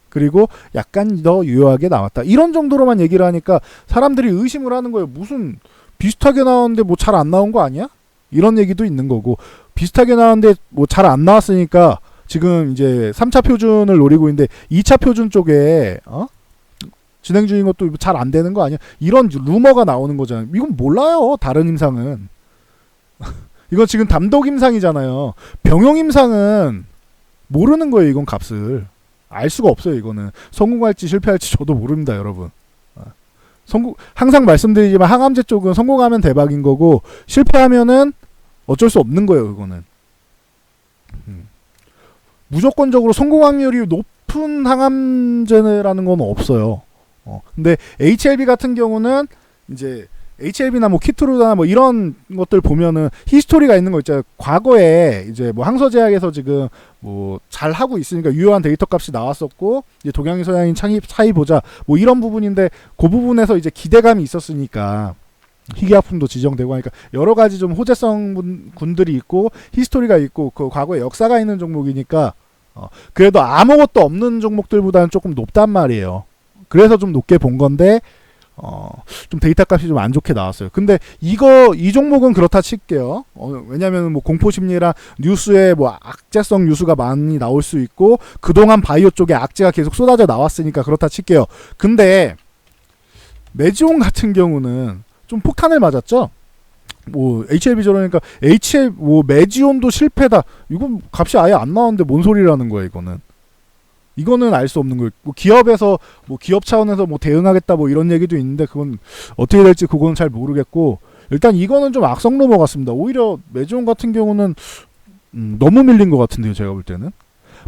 그리고 약간 더 유효하게 나왔다. 이런 정도로만 얘기를 하니까 사람들이 의심을 하는 거예요. 무슨 비슷하게 나왔는데 뭐 잘 안 나온 거 아니야? 이런 얘기도 있는 거고 비슷하게 나왔는데 뭐 잘 안 나왔으니까 지금 이제 3차 표준을 노리고 있는데 2차 표준 쪽에 진행 중인 것도 잘 안 되는 거 아니야? 이런 루머가 나오는 거잖아요. 이건 몰라요. 다른 임상은. 이건 지금 담독 임상이잖아요. 병용 임상은 모르는 거예요. 이건 값을. 알 수가 없어요. 이거는. 성공할지 실패할지 저도 모릅니다. 여러분. 항상 말씀드리지만 항암제 쪽은 성공하면 대박인 거고 실패하면은 어쩔 수 없는 거예요. 이거는. 무조건적으로 성공 확률이 높은 항암제라는 건 없어요. 근데 HLB 같은 경우는 이제 HLB나 뭐 키트루다나 뭐 이런 것들 보면은 히스토리가 있는 거 있잖아요. 과거에 이제 뭐 항서제약에서 지금 뭐 잘 하고 있으니까 유효한 데이터 값이 나왔었고 이제 동양인 서양인 차이 보자 뭐 이런 부분인데 그 부분에서 이제 기대감이 있었으니까 희귀약품도 지정되고 하니까 여러 가지 좀 호재성 군들이 있고 히스토리가 있고 그 과거에 역사가 있는 종목이니까 그래도 아무것도 없는 종목들보다는 조금 높단 말이에요. 그래서 좀 높게 본 건데 좀 데이터 값이 좀 안 좋게 나왔어요. 근데 이 종목은 그렇다 칠게요. 왜냐면 뭐 공포심리랑 뉴스에 뭐 악재성 뉴스가 많이 나올 수 있고 그동안 바이오 쪽에 악재가 계속 쏟아져 나왔으니까 그렇다 칠게요. 근데 메지온 같은 경우는 좀 폭탄을 맞았죠. 뭐 HLB 저러니까 뭐 메지온도 실패다. 이건 값이 아예 안 나오는데 뭔 소리라는 거야 이거는. 이거는 알 수 없는 거예요. 뭐 기업에서 뭐 기업 차원에서 뭐 대응하겠다 뭐 이런 얘기도 있는데 그건 어떻게 될지 그거는 잘 모르겠고 일단 이거는 좀 악성 루머 같습니다. 오히려 메지온 같은 경우는 너무 밀린 것 같은데요. 제가 볼 때는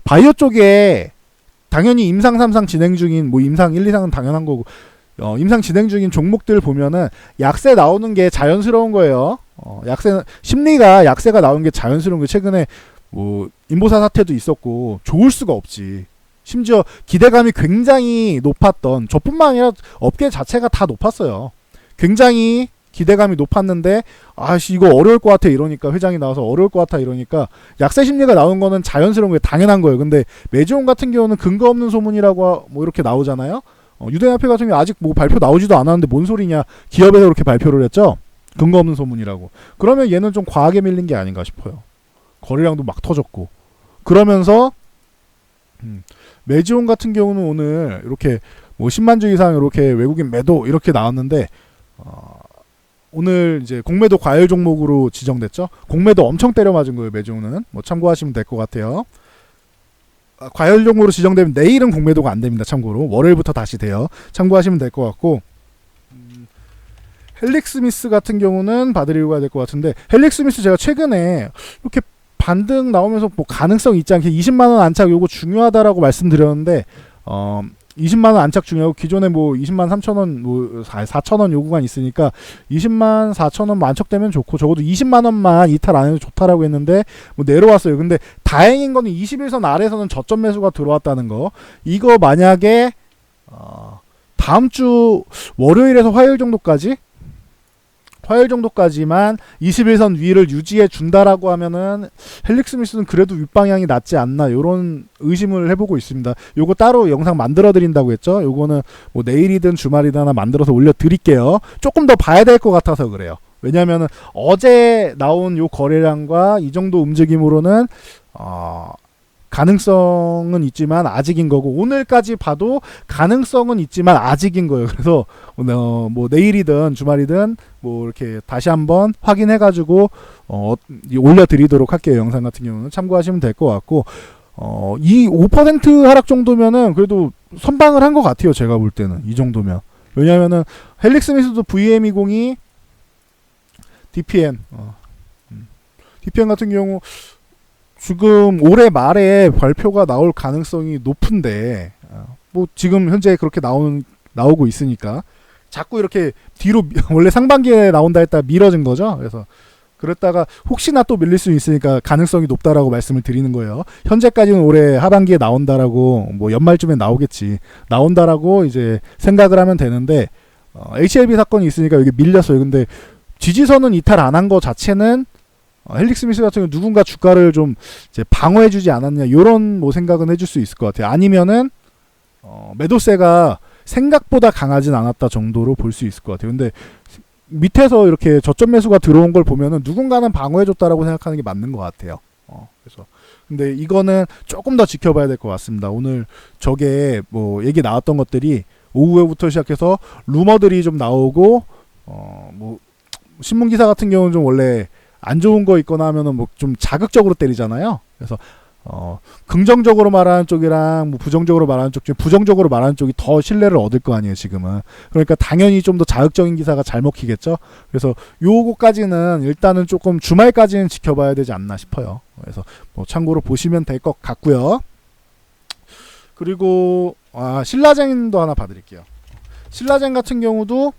바이오 쪽에 당연히 임상 3상 진행 중인 뭐 임상 1, 2상은 당연한 거고 임상 진행 중인 종목들 보면은 약세 나오는 게 자연스러운 거예요. 심리가 약세가 나오는 게 자연스러운 게 최근에 뭐 인보사 사태도 있었고 좋을 수가 없지. 심지어 기대감이 굉장히 높았던 저뿐만 아니라 업계 자체가 다 높았어요. 굉장히 기대감이 높았는데 아씨 이거 어려울 것 같아 이러니까 회장이 나와서 어려울 것 같아 이러니까 약세 심리가 나온 거는 자연스러운 게 당연한 거예요. 근데 메지온 같은 경우는 근거 없는 소문이라고 뭐 이렇게 나오잖아요. 유대인협회 같은 경우 아직 뭐 발표 나오지도 않았는데 뭔 소리냐. 기업에서 그렇게 발표를 했죠. 근거 없는 소문이라고. 그러면 얘는 좀 과하게 밀린 게 아닌가 싶어요. 거래량도 막 터졌고. 그러면서 메지온 같은 경우는 오늘 이렇게 뭐 10만 주 이상 이렇게 외국인 매도 이렇게 나왔는데 오늘 이제 공매도 과열 종목으로 지정됐죠. 공매도 엄청 때려 맞은 거예요. 메지온은. 뭐 참고하시면 될 것 같아요. 과열 종목으로 지정되면 내일은 공매도가 안 됩니다. 참고로 월요일부터 다시 돼요. 참고하시면 될 것 같고 헬릭스미스 같은 경우는 받으려고 해야 될 것 같은데 헬릭스미스 제가 최근에 이렇게 반등 나오면서 뭐 가능성 있지 않게 20만원 안착 요거 중요하다라고 말씀드렸는데 20만원 안착 중요하고 기존에 뭐 20만 3천원 뭐 4천원 요구가 있으니까 20만 4천원 안착되면 좋고 적어도 20만원만 이탈 안 해도 좋다라고 했는데 뭐 내려왔어요. 근데 다행인 거는 21선 아래에서는 저점 매수가 들어왔다는 거. 이거 만약에 다음 주 월요일에서 화요일 정도까지만 21선 위를 유지해 준다라고 하면은 헬릭스미스는 그래도 윗방향이 낫지 않나 요런 의심을 해보고 있습니다. 요거 따로 영상 만들어 드린다고 했죠. 요거는 뭐 내일이든 주말이든 하나 만들어서 올려 드릴게요. 조금 더 봐야 될 것 같아서 그래요. 왜냐면은 어제 나온 요 거래량과 이 정도 움직임으로는 가능성은 있지만 아직인 거고 오늘까지 봐도 가능성은 있지만 아직인 거예요. 그래서 뭐 내일이든 주말이든 뭐 이렇게 다시 한번 확인해 가지고 올려드리도록 할게요. 영상 같은 경우는 참고하시면 될 것 같고 이 5% 하락 정도면은 그래도 선방을 한 것 같아요. 제가 볼 때는 이 정도면. 왜냐면은 헬릭스미스도 VM20이 DPN 같은 경우 지금 올해 말에 발표가 나올 가능성이 높은데 뭐 지금 현재 그렇게 나오고 있으니까 자꾸 이렇게 뒤로 원래 상반기에 나온다 했다 미뤄진 거죠. 그래서 그랬다가 혹시나 또 밀릴 수 있으니까 가능성이 높다라고 말씀을 드리는 거예요. 현재까지는 올해 하반기에 나온다라고 뭐 연말쯤에 나온다라고 이제 생각을 하면 되는데 HLB 사건이 있으니까 여기 밀렸어요. 근데 지지선은 이탈 안 한 거 자체는 헬릭스미스 같은 경우 누군가 주가를 좀 이제 방어해주지 않았냐 이런 뭐 생각은 해줄 수 있을 것 같아요. 아니면은 매도세가 생각보다 강하진 않았다 정도로 볼 수 있을 것 같아요. 근데 밑에서 이렇게 저점 매수가 들어온 걸 보면은 누군가는 방어해줬다라고 생각하는 게 맞는 것 같아요. 그래서 근데 이거는 조금 더 지켜봐야 될 것 같습니다. 오늘 저게 뭐 얘기 나왔던 것들이 오후에부터 시작해서 루머들이 좀 나오고 뭐 신문 기사 같은 경우는 좀 원래 안 좋은 거 있거나 하면은 뭐 좀 자극적으로 때리잖아요. 그래서 긍정적으로 말하는 쪽이랑 뭐 부정적으로 말하는 쪽 중에 부정적으로 말하는 쪽이 더 신뢰를 얻을 거 아니에요, 지금은. 그러니까 당연히 좀 더 자극적인 기사가 잘 먹히겠죠. 그래서 요거까지는 일단은 조금 주말까지는 지켜봐야 되지 않나 싶어요. 그래서 뭐 참고로 보시면 될 것 같고요. 그리고 신라젠도 하나 봐드릴게요. 신라젠 같은 경우도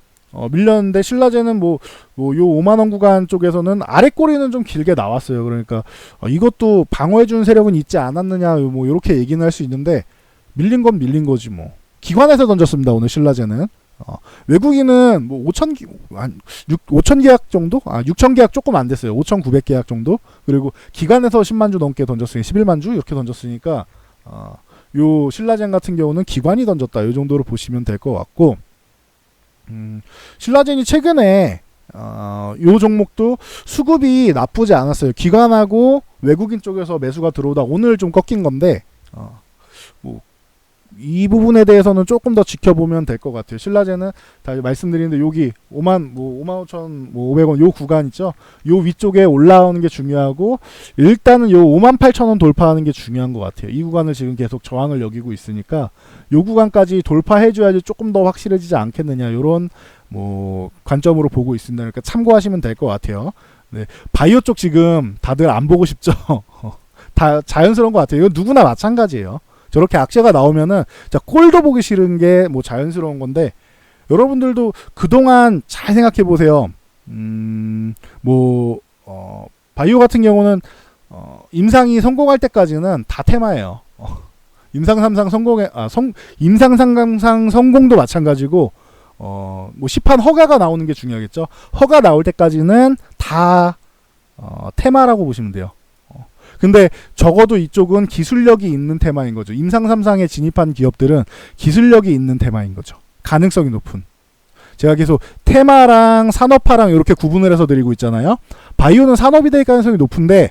밀렸는데, 신라젠은 요 5만원 구간 쪽에서는 아래 꼬리는 좀 길게 나왔어요. 그러니까 이것도 방어해준 세력은 있지 않았느냐, 뭐 요렇게 얘기는 할 수 있는데, 밀린 건 밀린 거지 뭐. 기관에서 던졌습니다, 오늘 신라젠은. 외국인은 뭐 5천 계약 정도? 6천 계약 조금 안 됐어요. 5,900 계약 정도? 그리고 기관에서 10만 주 넘게 던졌으니까 11만 주 이렇게 던졌으니까 요 신라젠 같은 경우는 기관이 던졌다, 요 정도로 보시면 될 것 같고, 신라젠이 최근에 요 종목도 수급이 나쁘지 않았어요. 기관하고 외국인 쪽에서 매수가 들어오다 오늘 좀 꺾인 건데, 뭐 이 부분에 대해서는 조금 더 지켜보면 될 것 같아요. 신라젠은 다 말씀드리는데, 여기 55,500원 요 구간 있죠. 요 위쪽에 올라오는 게 중요하고, 일단은 요 58,000원 돌파하는 게 중요한 것 같아요. 이 구간을 지금 계속 저항을 여기고 있으니까 요 구간까지 돌파해줘야지 조금 더 확실해지지 않겠느냐, 요런 뭐 관점으로 보고 있습니다. 그러니까 참고하시면 될 것 같아요. 네, 바이오 쪽 지금 다들 안 보고 싶죠. 다 자연스러운 것 같아요. 이건 누구나 마찬가지예요. 저렇게 악재가 나오면은 꼴도 보기 싫은 게 뭐 자연스러운 건데, 여러분들도 그동안 잘 생각해 보세요. 바이오 같은 경우는 임상이 성공할 때까지는 다 테마예요. 임상 3상 임상 3상 성공도 마찬가지고, 뭐 시판 허가가 나오는 게 중요하겠죠. 허가 나올 때까지는 다 테마라고 보시면 돼요. 근데 적어도 이쪽은 기술력이 있는 테마인 거죠. 임상 3상에 진입한 기업들은 기술력이 있는 테마인 거죠. 가능성이 높은. 제가 계속 테마랑 산업화랑 이렇게 구분을 해서 드리고 있잖아요. 바이오는 산업이 될 가능성이 높은데,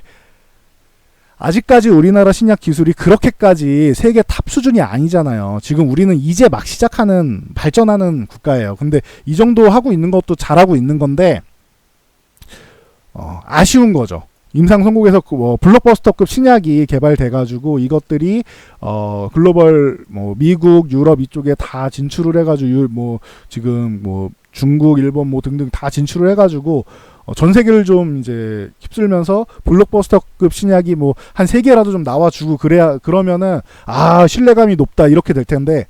아직까지 우리나라 신약 기술이 그렇게까지 세계 탑 수준이 아니잖아요. 지금 우리는 이제 막 시작하는, 발전하는 국가예요. 근데 이 정도 하고 있는 것도 잘하고 있는 건데, 아쉬운 거죠. 임상 성공에서 블록버스터급 신약이 개발돼가지고 이것들이 글로벌 뭐 미국, 유럽 이쪽에 다 진출을 해가지고 지금 뭐 중국, 일본 뭐 등등 다 진출을 해가지고 전 세계를 좀 이제 휩쓸면서 블록버스터급 신약이 뭐 한 3개라도 좀 나와주고 그러면은 신뢰감이 높다 이렇게 될 텐데,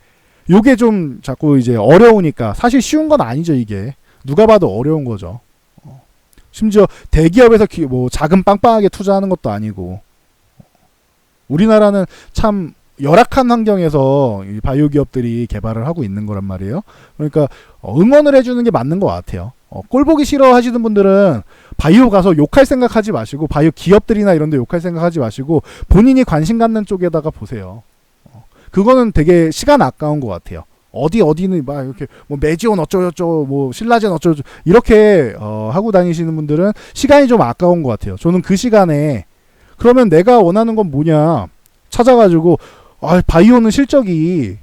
요게 좀 자꾸 이제 어려우니까. 사실 쉬운 건 아니죠. 이게 누가 봐도 어려운 거죠. 심지어 대기업에서 뭐 자금 빵빵하게 투자하는 것도 아니고, 우리나라는 참 열악한 환경에서 이 바이오 기업들이 개발을 하고 있는 거란 말이에요. 그러니까 응원을 해주는 게 맞는 것 같아요. 꼴 보기 싫어 하시는 분들은 바이오 가서 욕할 생각하지 마시고, 바이오 기업들이나 이런 데 욕할 생각하지 마시고, 본인이 관심 갖는 쪽에다가 보세요. 그거는 되게 시간 아까운 것 같아요. 어디는 막 이렇게 뭐 메지온 어쩌고저쩌고 뭐 신라젠 어쩌고저쩌고 이렇게 하고 다니시는 분들은 시간이 좀 아까운 것 같아요. 저는 그 시간에 그러면 내가 원하는 건 뭐냐 찾아가지고, 바이오는 실적이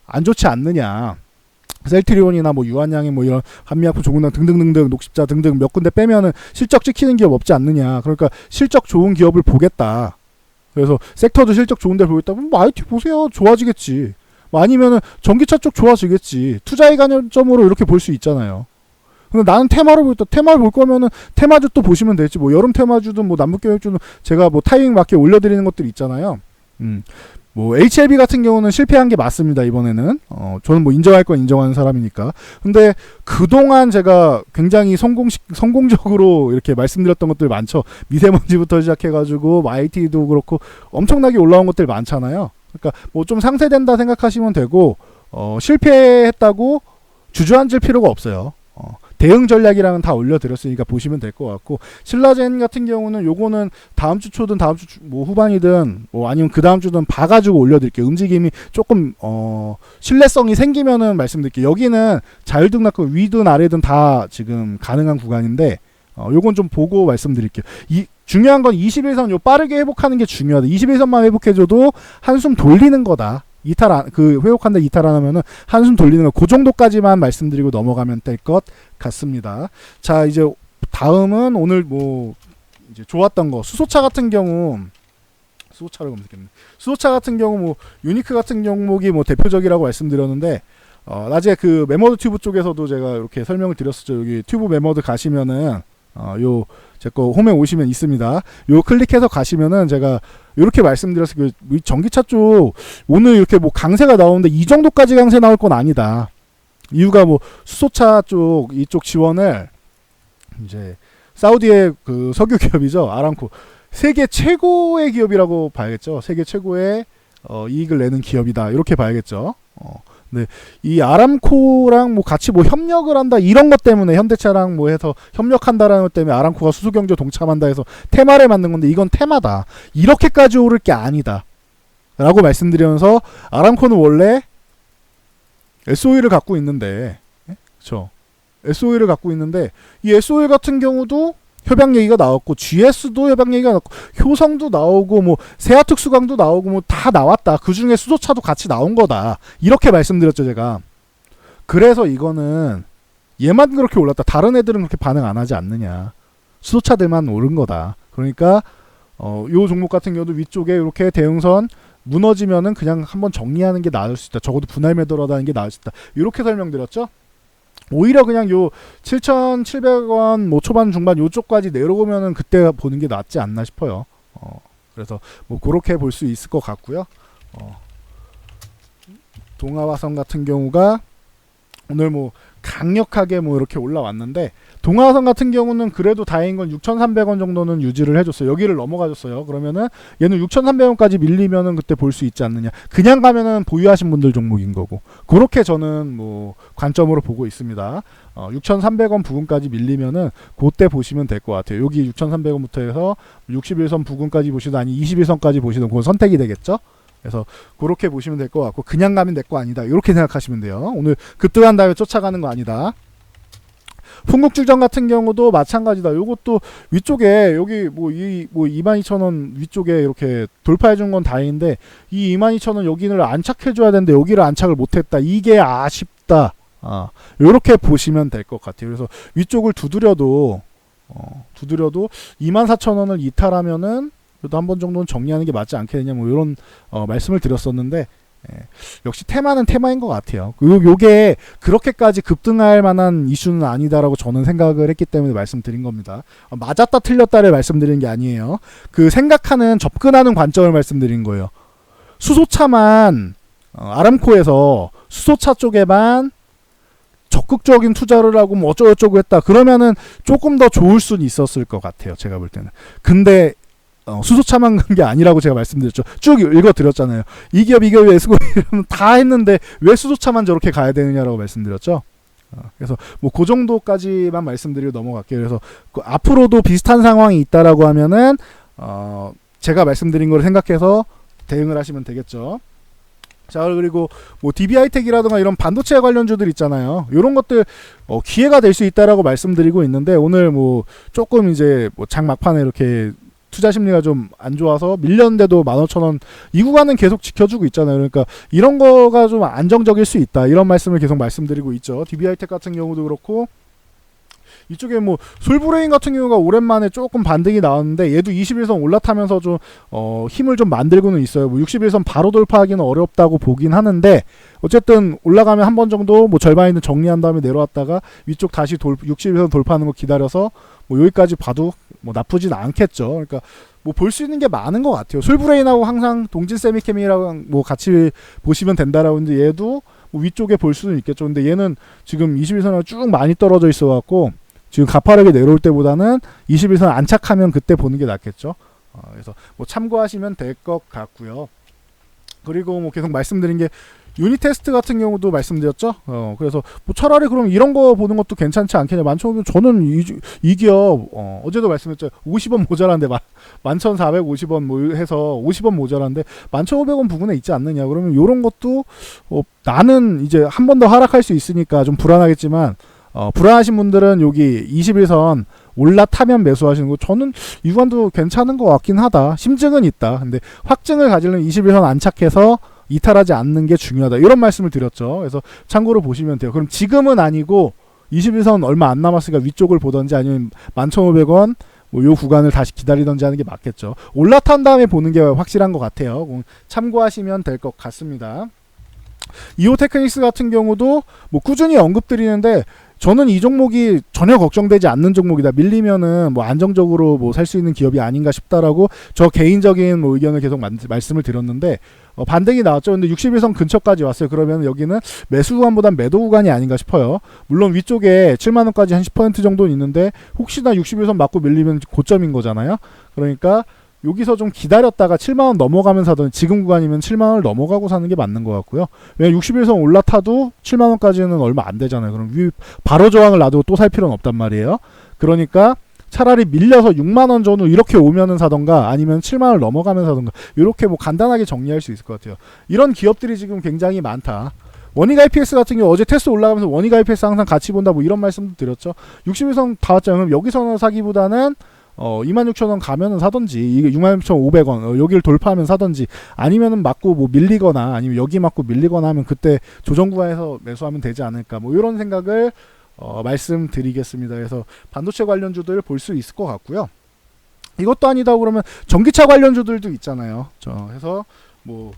안 좋지 않느냐, 셀트리온이나 뭐 유한양이 뭐 이런 한미약품 조근당 등등등등 녹십자 등등 몇 군데 빼면은 실적 찍히는 기업 없지 않느냐. 그러니까 실적 좋은 기업을 보겠다. 그래서 섹터도 실적 좋은 데를 보겠다. 뭐 IT 보세요. 좋아지겠지. 아니면은 전기차 쪽 좋아지겠지. 투자의 관점으로 이렇게 볼 수 있잖아요. 근데 나는 테마를 보겠다. 테마를 볼 거면은 테마주 또 보시면 되지. 뭐 여름 테마주든 뭐 남북경협주든 제가 뭐 타이밍 맞게 올려드리는 것들이 있잖아요. 뭐 HLB 같은 경우는 실패한 게 맞습니다. 이번에는 저는 뭐 인정할 건 인정하는 사람이니까. 근데 그동안 제가 굉장히 성공적으로 이렇게 말씀드렸던 것들 많죠. 미세먼지부터 시작해가지고 뭐 IT도 그렇고 엄청나게 올라온 것들 많잖아요. 그러니까 뭐 좀 상쇄된다 생각하시면 되고, 실패했다고 주저앉을 필요가 없어요. 대응 전략이랑은 다 올려드렸으니까 보시면 될 것 같고, 신라젠 같은 경우는 요거는 다음 주 초든 다음 주 뭐 후반이든 뭐 아니면 그 다음 주든 봐가지고 올려드릴게요. 움직임이 조금 신뢰성이 생기면은 말씀드릴게요. 여기는 자율등락금 위든 아래든 다 지금 가능한 구간인데, 요건 좀 보고 말씀드릴게요. 중요한 건 21선 요 빠르게 회복하는 게 중요하다. 21선만 회복해줘도 한숨 돌리는 거다. 회복한다 이탈 안 하면은 한숨 돌리는 거. 그 정도까지만 말씀드리고 넘어가면 될 것 같습니다. 자, 이제 다음은 오늘 뭐 이제 좋았던 거. 수소차 같은 경우 수소차를 검색했네. 수소차 같은 경우 뭐 유니크 같은 종목이 뭐 대표적이라고 말씀드렸는데 나중에 그 매머드 튜브 쪽에서도 제가 이렇게 설명을 드렸었죠. 여기 튜브 매머드 가시면은 요 제 거 홈에 오시면 있습니다. 요 클릭해서 가시면은 제가 이렇게 말씀드렸어요. 그 전기차 쪽 오늘 이렇게 뭐 강세가 나오는데 이 정도까지 강세 나올 건 아니다. 이유가 뭐 수소차 쪽 이쪽 지원을 이제 사우디의 그 석유 기업이죠. 아람코. 세계 최고의 기업이라고 봐야겠죠. 세계 최고의 이익을 내는 기업이다. 이렇게 봐야겠죠. 네, 이 아람코랑 뭐 같이 뭐 협력을 한다 이런 것 때문에 현대차랑 뭐 해서 협력한다라는 것 때문에 아람코가 수소경제 동참한다 해서 테마를 만든 건데 이건 테마다. 이렇게까지 오를 게 아니다. 라고 말씀드리면서 아람코는 원래 SOE를 갖고 있는데, 그렇죠? SOE를 갖고 있는데 이 SOE 같은 경우도 협약 얘기가 나왔고 GS도 협약 얘기가 나왔고 효성도 나오고 뭐 세아특수강도 나오고 뭐 다 나왔다. 그중에 수소차도 같이 나온 거다. 이렇게 말씀드렸죠 제가. 그래서 이거는 얘만 그렇게 올랐다. 다른 애들은 그렇게 반응 안 하지 않느냐. 수소차들만 오른 거다. 그러니까 요 종목 같은 경우도 위쪽에 이렇게 대응선 무너지면은 그냥 한번 정리하는 게 나을 수 있다. 적어도 분할 매도라도 하는 게 나을 수 있다. 이렇게 설명드렸죠. 오히려 그냥 요 7,700원 뭐 초반 중반 요쪽까지 내려오면은 그때 보는 게 낫지 않나 싶어요. 그래서 뭐 그렇게 볼 수 있을 것 같고요. 동아화성 같은 경우가 오늘 뭐 강력하게 뭐 이렇게 올라왔는데 동아화성 같은 경우는 그래도 다행인 건 6,300원 정도는 유지를 해줬어요. 여기를 넘어가줬어요. 그러면은 얘는 6,300원까지 밀리면은 그때 볼 수 있지 않느냐. 그냥 가면은 보유하신 분들 종목인 거고. 그렇게 저는 뭐 관점으로 보고 있습니다. 6,300원 부근까지 밀리면은 그때 보시면 될 것 같아요. 여기 6,300원부터 해서 61선 부근까지 보시든 아니 21선까지 보시든 그건 선택이 되겠죠. 그래서 그렇게 보시면 될 것 같고 그냥 가면 내 거 아니다. 이렇게 생각하시면 돼요. 오늘 급등한 다음에 쫓아가는 거 아니다. 풍국주정 같은 경우도 마찬가지다. 요것도 위쪽에 여기 뭐 22,000원 위쪽에 이렇게 돌파해 준 건 다행인데 이 22,000원 여기를 안착해 줘야 되는데 여기를 안착을 못 했다. 이게 아쉽다. 요렇게 보시면 될 것 같아요. 그래서 위쪽을 두드려도 24,000원을 이탈하면은 그래도 한 번 정도는 정리하는 게 맞지 않겠느냐 뭐 이런 말씀을 드렸었는데 역시 테마는 테마인 것 같아요. 요게 그렇게까지 급등할 만한 이슈는 아니다라고 저는 생각을 했기 때문에 말씀드린 겁니다. 맞았다 틀렸다를 말씀드리는 게 아니에요. 그 생각하는 접근하는 관점을 말씀드린 거예요. 수소차만 아람코에서 수소차 쪽에만 적극적인 투자를 하고 뭐 어쩌고저쩌고 했다. 그러면은 조금 더 좋을 수는 있었을 것 같아요. 제가 볼 때는. 근데 수소차만 간 게 아니라고 제가 말씀드렸죠. 쭉 읽어드렸잖아요. 이 기업 S고 이러면 다 했는데 왜 수소차만 저렇게 가야 되느냐라고 말씀드렸죠. 그래서 뭐 그 정도까지만 말씀드리고 넘어갈게요. 그래서 앞으로도 비슷한 상황이 있다라고 하면은 제가 말씀드린 걸 생각해서 대응을 하시면 되겠죠. 자, 그리고 뭐 DB하이텍이라든가 이런 반도체 관련주들 있잖아요. 이런 것들 기회가 될 수 있다라고 말씀드리고 있는데 오늘 뭐 조금 이제 뭐 장 막판에 이렇게 투자 심리가 좀 안 좋아서 밀렸는데도 15,000원 이 구간은 계속 지켜주고 있잖아요. 그러니까 이런 거가 좀 안정적일 수 있다. 이런 말씀을 계속 말씀드리고 있죠. DB하이텍 같은 경우도 그렇고 이쪽에 뭐 솔브레인 같은 경우가 오랜만에 조금 반등이 나왔는데 얘도 21선 올라타면서 좀 힘을 좀 만들고는 있어요. 뭐 61선 바로 돌파하기는 어렵다고 보긴 하는데 어쨌든 올라가면 한 번 정도 뭐 절반이는 정리한 다음에 내려왔다가 위쪽 다시 61선 돌파하는 거 기다려서 뭐 여기까지 봐도 뭐 나쁘진 않겠죠. 그러니까 뭐 볼 수 있는 게 많은 것 같아요. 솔브레인하고 항상 동진 세미케미랑 뭐 같이 보시면 된다라고 했는데 얘도 뭐 위쪽에 볼 수는 있겠죠. 근데 얘는 지금 21선하고 쭉 많이 떨어져 있어 갖고 지금 가파르게 내려올 때보다는 21선 안착하면 그때 보는 게 낫겠죠. 그래서 뭐 참고하시면 될 것 같고요. 그리고 뭐 계속 말씀드린 게 유닛 테스트 같은 경우도 말씀드렸죠. 그래서 뭐 차라리 그럼 이런 거 보는 것도 괜찮지 않겠냐. 저는 이 기업 어제도 말씀했죠. 50원 모자란데 11,450원 뭐 해서 50원 모자란데 11,500원 부근에 있지 않느냐. 그러면 이런 것도 나는 이제 한 번 더 하락할 수 있으니까 좀 불안하겠지만 불안하신 분들은 여기 21선 올라타면 매수하시는 거 저는 이 구간도 괜찮은 것 같긴 하다. 심증은 있다. 근데 확증을 가지려면 21선 안착해서 이탈하지 않는 게 중요하다. 이런 말씀을 드렸죠. 그래서 참고로 보시면 돼요. 그럼 지금은 아니고 21선 얼마 안 남았으니까 위쪽을 보던지 아니면 11,500원 뭐 요 구간을 다시 기다리던지 하는 게 맞겠죠. 올라탄 다음에 보는 게 확실한 것 같아요. 참고하시면 될 것 같습니다. 이오테크닉스 같은 경우도 뭐 꾸준히 언급드리는데 저는 이 종목이 전혀 걱정되지 않는 종목이다. 밀리면은 뭐 안정적으로 뭐 살 수 있는 기업이 아닌가 싶다라고 저 개인적인 뭐 의견을 계속 말씀을 드렸는데 반등이 나왔죠. 근데 61선 근처까지 왔어요. 그러면 여기는 매수 구간보단 매도 구간이 아닌가 싶어요. 물론 위쪽에 7만 원까지 한 10% 정도는 있는데 혹시나 61선 맞고 밀리면 고점인 거잖아요. 그러니까 여기서 좀 기다렸다가 7만원 넘어가면서 하던 지금 구간이면 7만원을 넘어가고 사는 게 맞는 것 같고요. 왜냐면 61선 올라타도 7만원까지는 얼마 안 되잖아요. 그럼 바로 저항을 놔두고 또 살 필요는 없단 말이에요. 그러니까 차라리 밀려서 6만원 전후 이렇게 오면은 사던가 아니면 7만원을 넘어가면서 사던가 이렇게 뭐 간단하게 정리할 수 있을 것 같아요. 이런 기업들이 지금 굉장히 많다. 원익 IPS 같은 경우 어제 테스트 올라가면서 원익 IPS 항상 같이 본다 뭐 이런 말씀도 드렸죠. 61선 다 왔잖아요. 그럼 여기서는 사기보다는 26,000원 가면은 사던지 이게 66,500원 여기를 돌파하면 사던지 아니면은 맞고 뭐 밀리거나 아니면 여기 맞고 밀리거나 하면 그때 조정 구간에서 매수하면 되지 않을까 뭐 이런 생각을 말씀드리겠습니다. 그래서 반도체 관련주들 볼 수 있을 것 같고요. 이것도 아니다 그러면 전기차 관련주들도 있잖아요. 그래서 뭐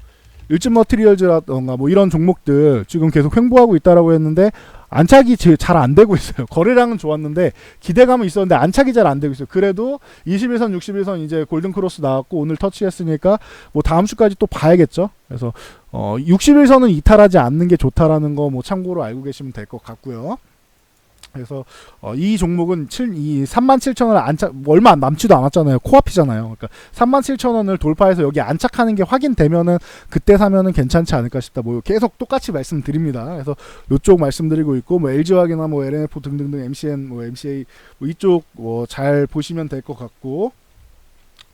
일진 머티리얼즈라던가 뭐 이런 종목들 지금 계속 횡보하고 있다라고 했는데 안착이 잘 안 되고 있어요. 거래량은 좋았는데 기대감은 있었는데 안착이 잘 안 되고 있어요. 그래도 21선, 61선 이제 골든크로스 나왔고 오늘 터치했으니까 뭐 다음 주까지 또 봐야겠죠. 그래서 61선은 이탈하지 않는 게 좋다라는 거 뭐 참고로 알고 계시면 될 것 같고요. 그래서 이 종목은 이 37,000원을 안착 얼마 남지도 않았잖아요. 코앞이잖아요. 그러니까 37,000원을 돌파해서 여기 안착하는 게 확인되면은 그때 사면은 괜찮지 않을까 싶다. 뭐 계속 똑같이 말씀드립니다. 그래서 이쪽 말씀드리고 있고 뭐 LG화학이나 뭐 LNF 등등등 MCN 뭐 MCA 뭐 이쪽 뭐 잘 보시면 될 것 같고.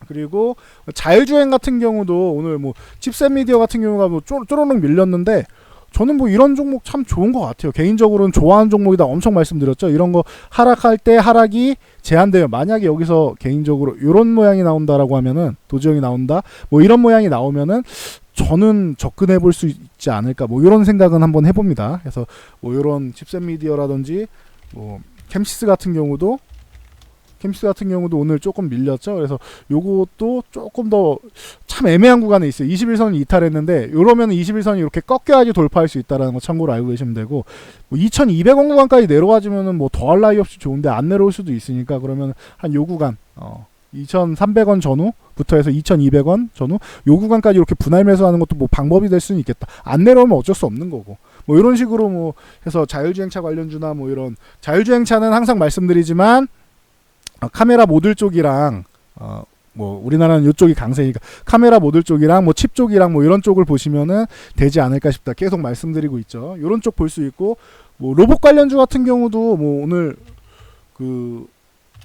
그리고 자율주행 같은 경우도 오늘 뭐 칩셋 미디어 같은 경우가 뭐 쪼르륵 밀렸는데 저는 뭐 이런 종목 참 좋은 것 같아요. 개인적으로는 좋아하는 종목이다 엄청 말씀드렸죠. 이런 거 하락할 때 하락이 제한돼요. 만약에 여기서 개인적으로 이런 모양이 나온다라고 하면은 도지형이 나온다. 뭐 이런 모양이 나오면은 저는 접근해 볼 수 있지 않을까. 뭐 이런 생각은 한번 해봅니다. 그래서 뭐 이런 칩셋 미디어라든지 뭐 캠시스 같은 경우도 오늘 조금 밀렸죠. 그래서 요것도 조금 더 참 애매한 구간에 있어요. 21선을 이탈했는데 이러면 21선이 이렇게 꺾여야지 돌파할 수 있다는 거 참고로 알고 계시면 되고 뭐 2200원 구간까지 내려가지면은 뭐 더할 나위 없이 좋은데 안 내려올 수도 있으니까 그러면 한 요 구간 2,300원 전후부터 해서 2,200원 전후 요 구간까지 이렇게 분할 매수하는 것도 뭐 방법이 될 수는 있겠다. 안 내려오면 어쩔 수 없는 거고. 뭐 이런 식으로 뭐 해서 자율주행차 관련주나 뭐 이런 자율주행차는 항상 말씀드리지만 카메라 모듈 쪽이랑 뭐 우리나라는 이쪽이 강세니까 카메라 모듈 쪽이랑 뭐 칩 쪽이랑 뭐 이런 쪽을 보시면은 되지 않을까 싶다. 계속 말씀드리고 있죠. 이런 쪽 볼 수 있고 뭐 로봇 관련주 같은 경우도 뭐 오늘 그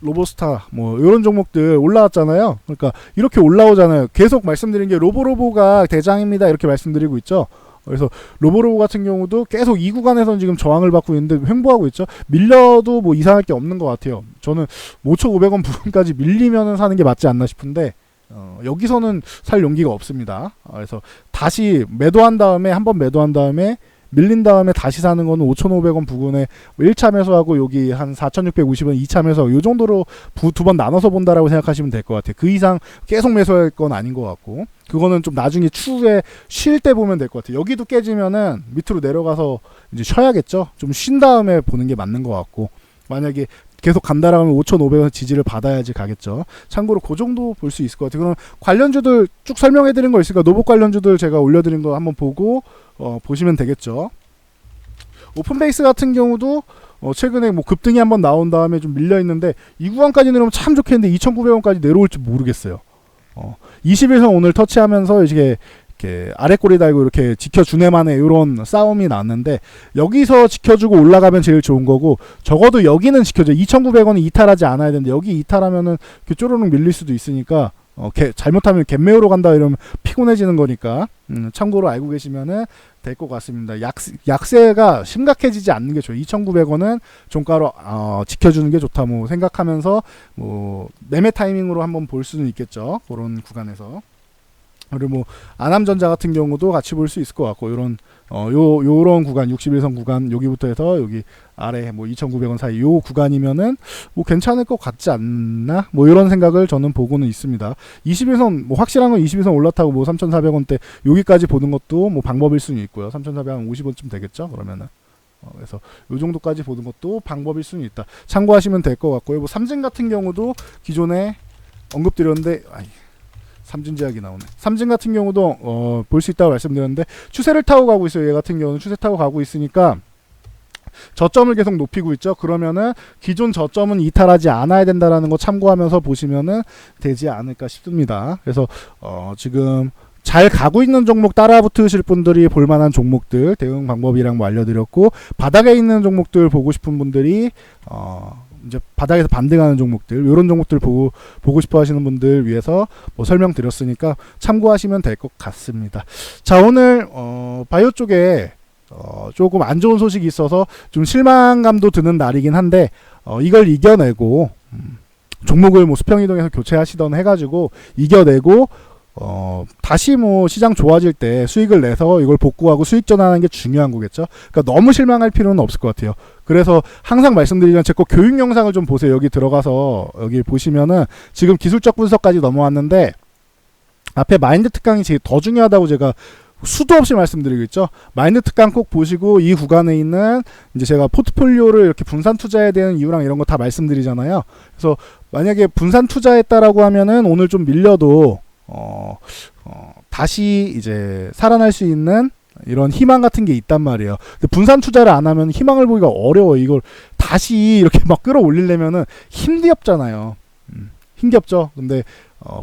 로보스타 뭐 이런 종목들 올라왔잖아요. 그러니까 이렇게 올라오잖아요. 계속 말씀드린 게 로보가 대장입니다. 이렇게 말씀드리고 있죠. 그래서 로보로보 같은 경우도 계속 이 구간에서는 지금 저항을 받고 있는데 횡보하고 있죠. 밀려도 뭐 이상할 게 없는 것 같아요. 저는 5,500원 부분까지 밀리면은 사는 게 맞지 않나 싶은데 여기서는 살 용기가 없습니다. 그래서 다시 매도한 다음에 한번 매도한 다음에 밀린 다음에 다시 사는 거는 5,500원 부근에 1차 매수하고 여기 한 4,650원 2차 매수 이 정도로 두 번 나눠서 본다라고 생각하시면 될 것 같아요. 그 이상 계속 매수할 건 아닌 것 같고 그거는 좀 나중에 추후에 쉴 때 보면 될 것 같아요. 여기도 깨지면은 밑으로 내려가서 이제 쉬어야겠죠. 좀 쉰 다음에 보는 게 맞는 것 같고 만약에 계속 간다라면 5,500원 지지를 받아야지 가겠죠. 참고로 그 정도 볼 수 있을 것 같아요. 그럼 관련주들 쭉 설명해드린 거 있으니까 노봇 관련주들 제가 올려드린 거 한번 보고 보시면 되겠죠. 오픈베이스 같은 경우도 최근에 뭐 급등이 한번 나온 다음에 좀 밀려 있는데 이 구간까지 내려오면 참 좋겠는데 2,900원까지 내려올지 모르겠어요. 20일선 오늘 터치하면서 이렇게 아래 꼬리 달고 이렇게 지켜주네만의 이런 싸움이 났는데 여기서 지켜주고 올라가면 제일 좋은 거고 적어도 여기는 지켜줘. 2,900원이 이탈하지 않아야 되는데 여기 이탈하면은 이렇게 쪼르륵 밀릴 수도 있으니까 잘못하면 갭매우로 간다 이러면 피곤해지는 거니까 참고로 알고 계시면은 될 것 같습니다. 약세가 심각해지지 않는 게 좋아요. 2,900원은 종가로 지켜주는 게 좋다 뭐 생각하면서 뭐 매매 타이밍으로 한번 볼 수는 있겠죠. 그런 구간에서. 그리고 뭐 안암전자 같은 경우도 같이 볼 수 있을 것 같고 요런 요런 구간 61선 구간 여기부터 해서 여기 아래 뭐 2,900원 사이 요 구간이면은 뭐 괜찮을 것 같지 않나 뭐 이런 생각을 저는 보고는 있습니다. 21선 뭐 확실한 건 21선 올라타고 뭐 3,400원대 여기까지 보는 것도 뭐 방법일 수는 있고요. 3,450원쯤 되겠죠 그러면은. 그래서 요 정도까지 보는 것도 방법일 수는 있다. 참고하시면 될 것 같고요. 뭐 삼진 같은 경우도 기존에 언급드렸는데 삼진제약이 나오네. 삼진 같은 경우도 볼 수 있다고 말씀드렸는데 추세를 타고 가고 있어요. 얘 같은 경우는 추세 타고 가고 있으니까 저점을 계속 높이고 있죠. 그러면은 기존 저점은 이탈하지 않아야 된다라는 거 참고하면서 보시면은 되지 않을까 싶습니다. 그래서 지금 잘 가고 있는 종목 따라 붙으실 분들이 볼만한 종목들 대응 방법이랑 뭐 알려드렸고 바닥에 있는 종목들 보고 싶은 분들이 이제 바닥에서 반등하는 종목들 이런 종목들 보고 싶어 하시는 분들 위해서 뭐 설명드렸으니까 참고하시면 될 것 같습니다. 자 오늘 바이오 쪽에 조금 안 좋은 소식이 있어서 좀 실망감도 드는 날이긴 한데 이걸 이겨내고 종목을 뭐 수평이동해서 교체하시던 해가지고 이겨내고 다시 뭐 시장 좋아질 때 수익을 내서 이걸 복구하고 수익 전환하는 게 중요한 거겠죠. 그러니까 너무 실망할 필요는 없을 것 같아요. 그래서 항상 말씀드리면 제 거 교육 영상을 좀 보세요. 여기 들어가서 여기 보시면은 지금 기술적 분석까지 넘어왔는데 앞에 마인드 특강이 제일 더 중요하다고 제가 수도 없이 말씀드리고 있죠. 마인드 특강 꼭 보시고 이 구간에 있는 이제 제가 포트폴리오를 이렇게 분산 투자해야 되는 이유랑 이런 거 다 말씀드리잖아요. 그래서 만약에 분산 투자했다라고 하면은 오늘 좀 밀려도 다시 이제 살아날 수 있는 이런 희망 같은 게 있단 말이에요. 근데 분산 투자를 안 하면 희망을 보기가 어려워. 이걸 다시 이렇게 막 끌어올리려면은 힘겹잖아요. 힘겹죠. 근데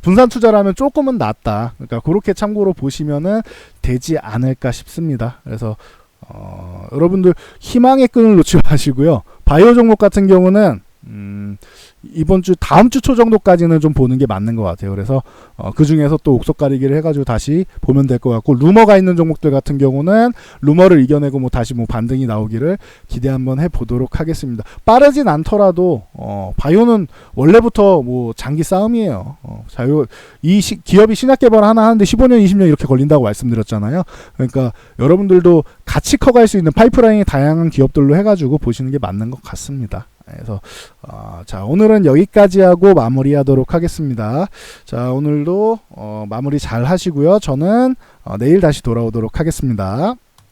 분산 투자라면 조금은 낫다. 그러니까 그렇게 참고로 보시면은 되지 않을까 싶습니다. 그래서 여러분들 희망의 끈을 놓지 마시고요. 바이오 종목 같은 경우는 이번 주 다음 주 초 정도까지는 좀 보는 게 맞는 것 같아요. 그래서 그 중에서 또 옥석 가리기를 해가지고 다시 보면 될 것 같고 루머가 있는 종목들 같은 경우는 루머를 이겨내고 뭐 다시 뭐 반등이 나오기를 기대 한번 해보도록 하겠습니다. 빠르진 않더라도 바이오는 원래부터 뭐 장기 싸움이에요. 기업이 신약 개발 하나 하는데 15년 20년 이렇게 걸린다고 말씀드렸잖아요. 그러니까 여러분들도 같이 커갈 수 있는 파이프라인이 다양한 기업들로 해가지고 보시는 게 맞는 것 같습니다. 그래서 자 오늘은 여기까지 하고 마무리하도록 하겠습니다. 자 오늘도 마무리 잘 하시고요. 저는 내일 다시 돌아오도록 하겠습니다.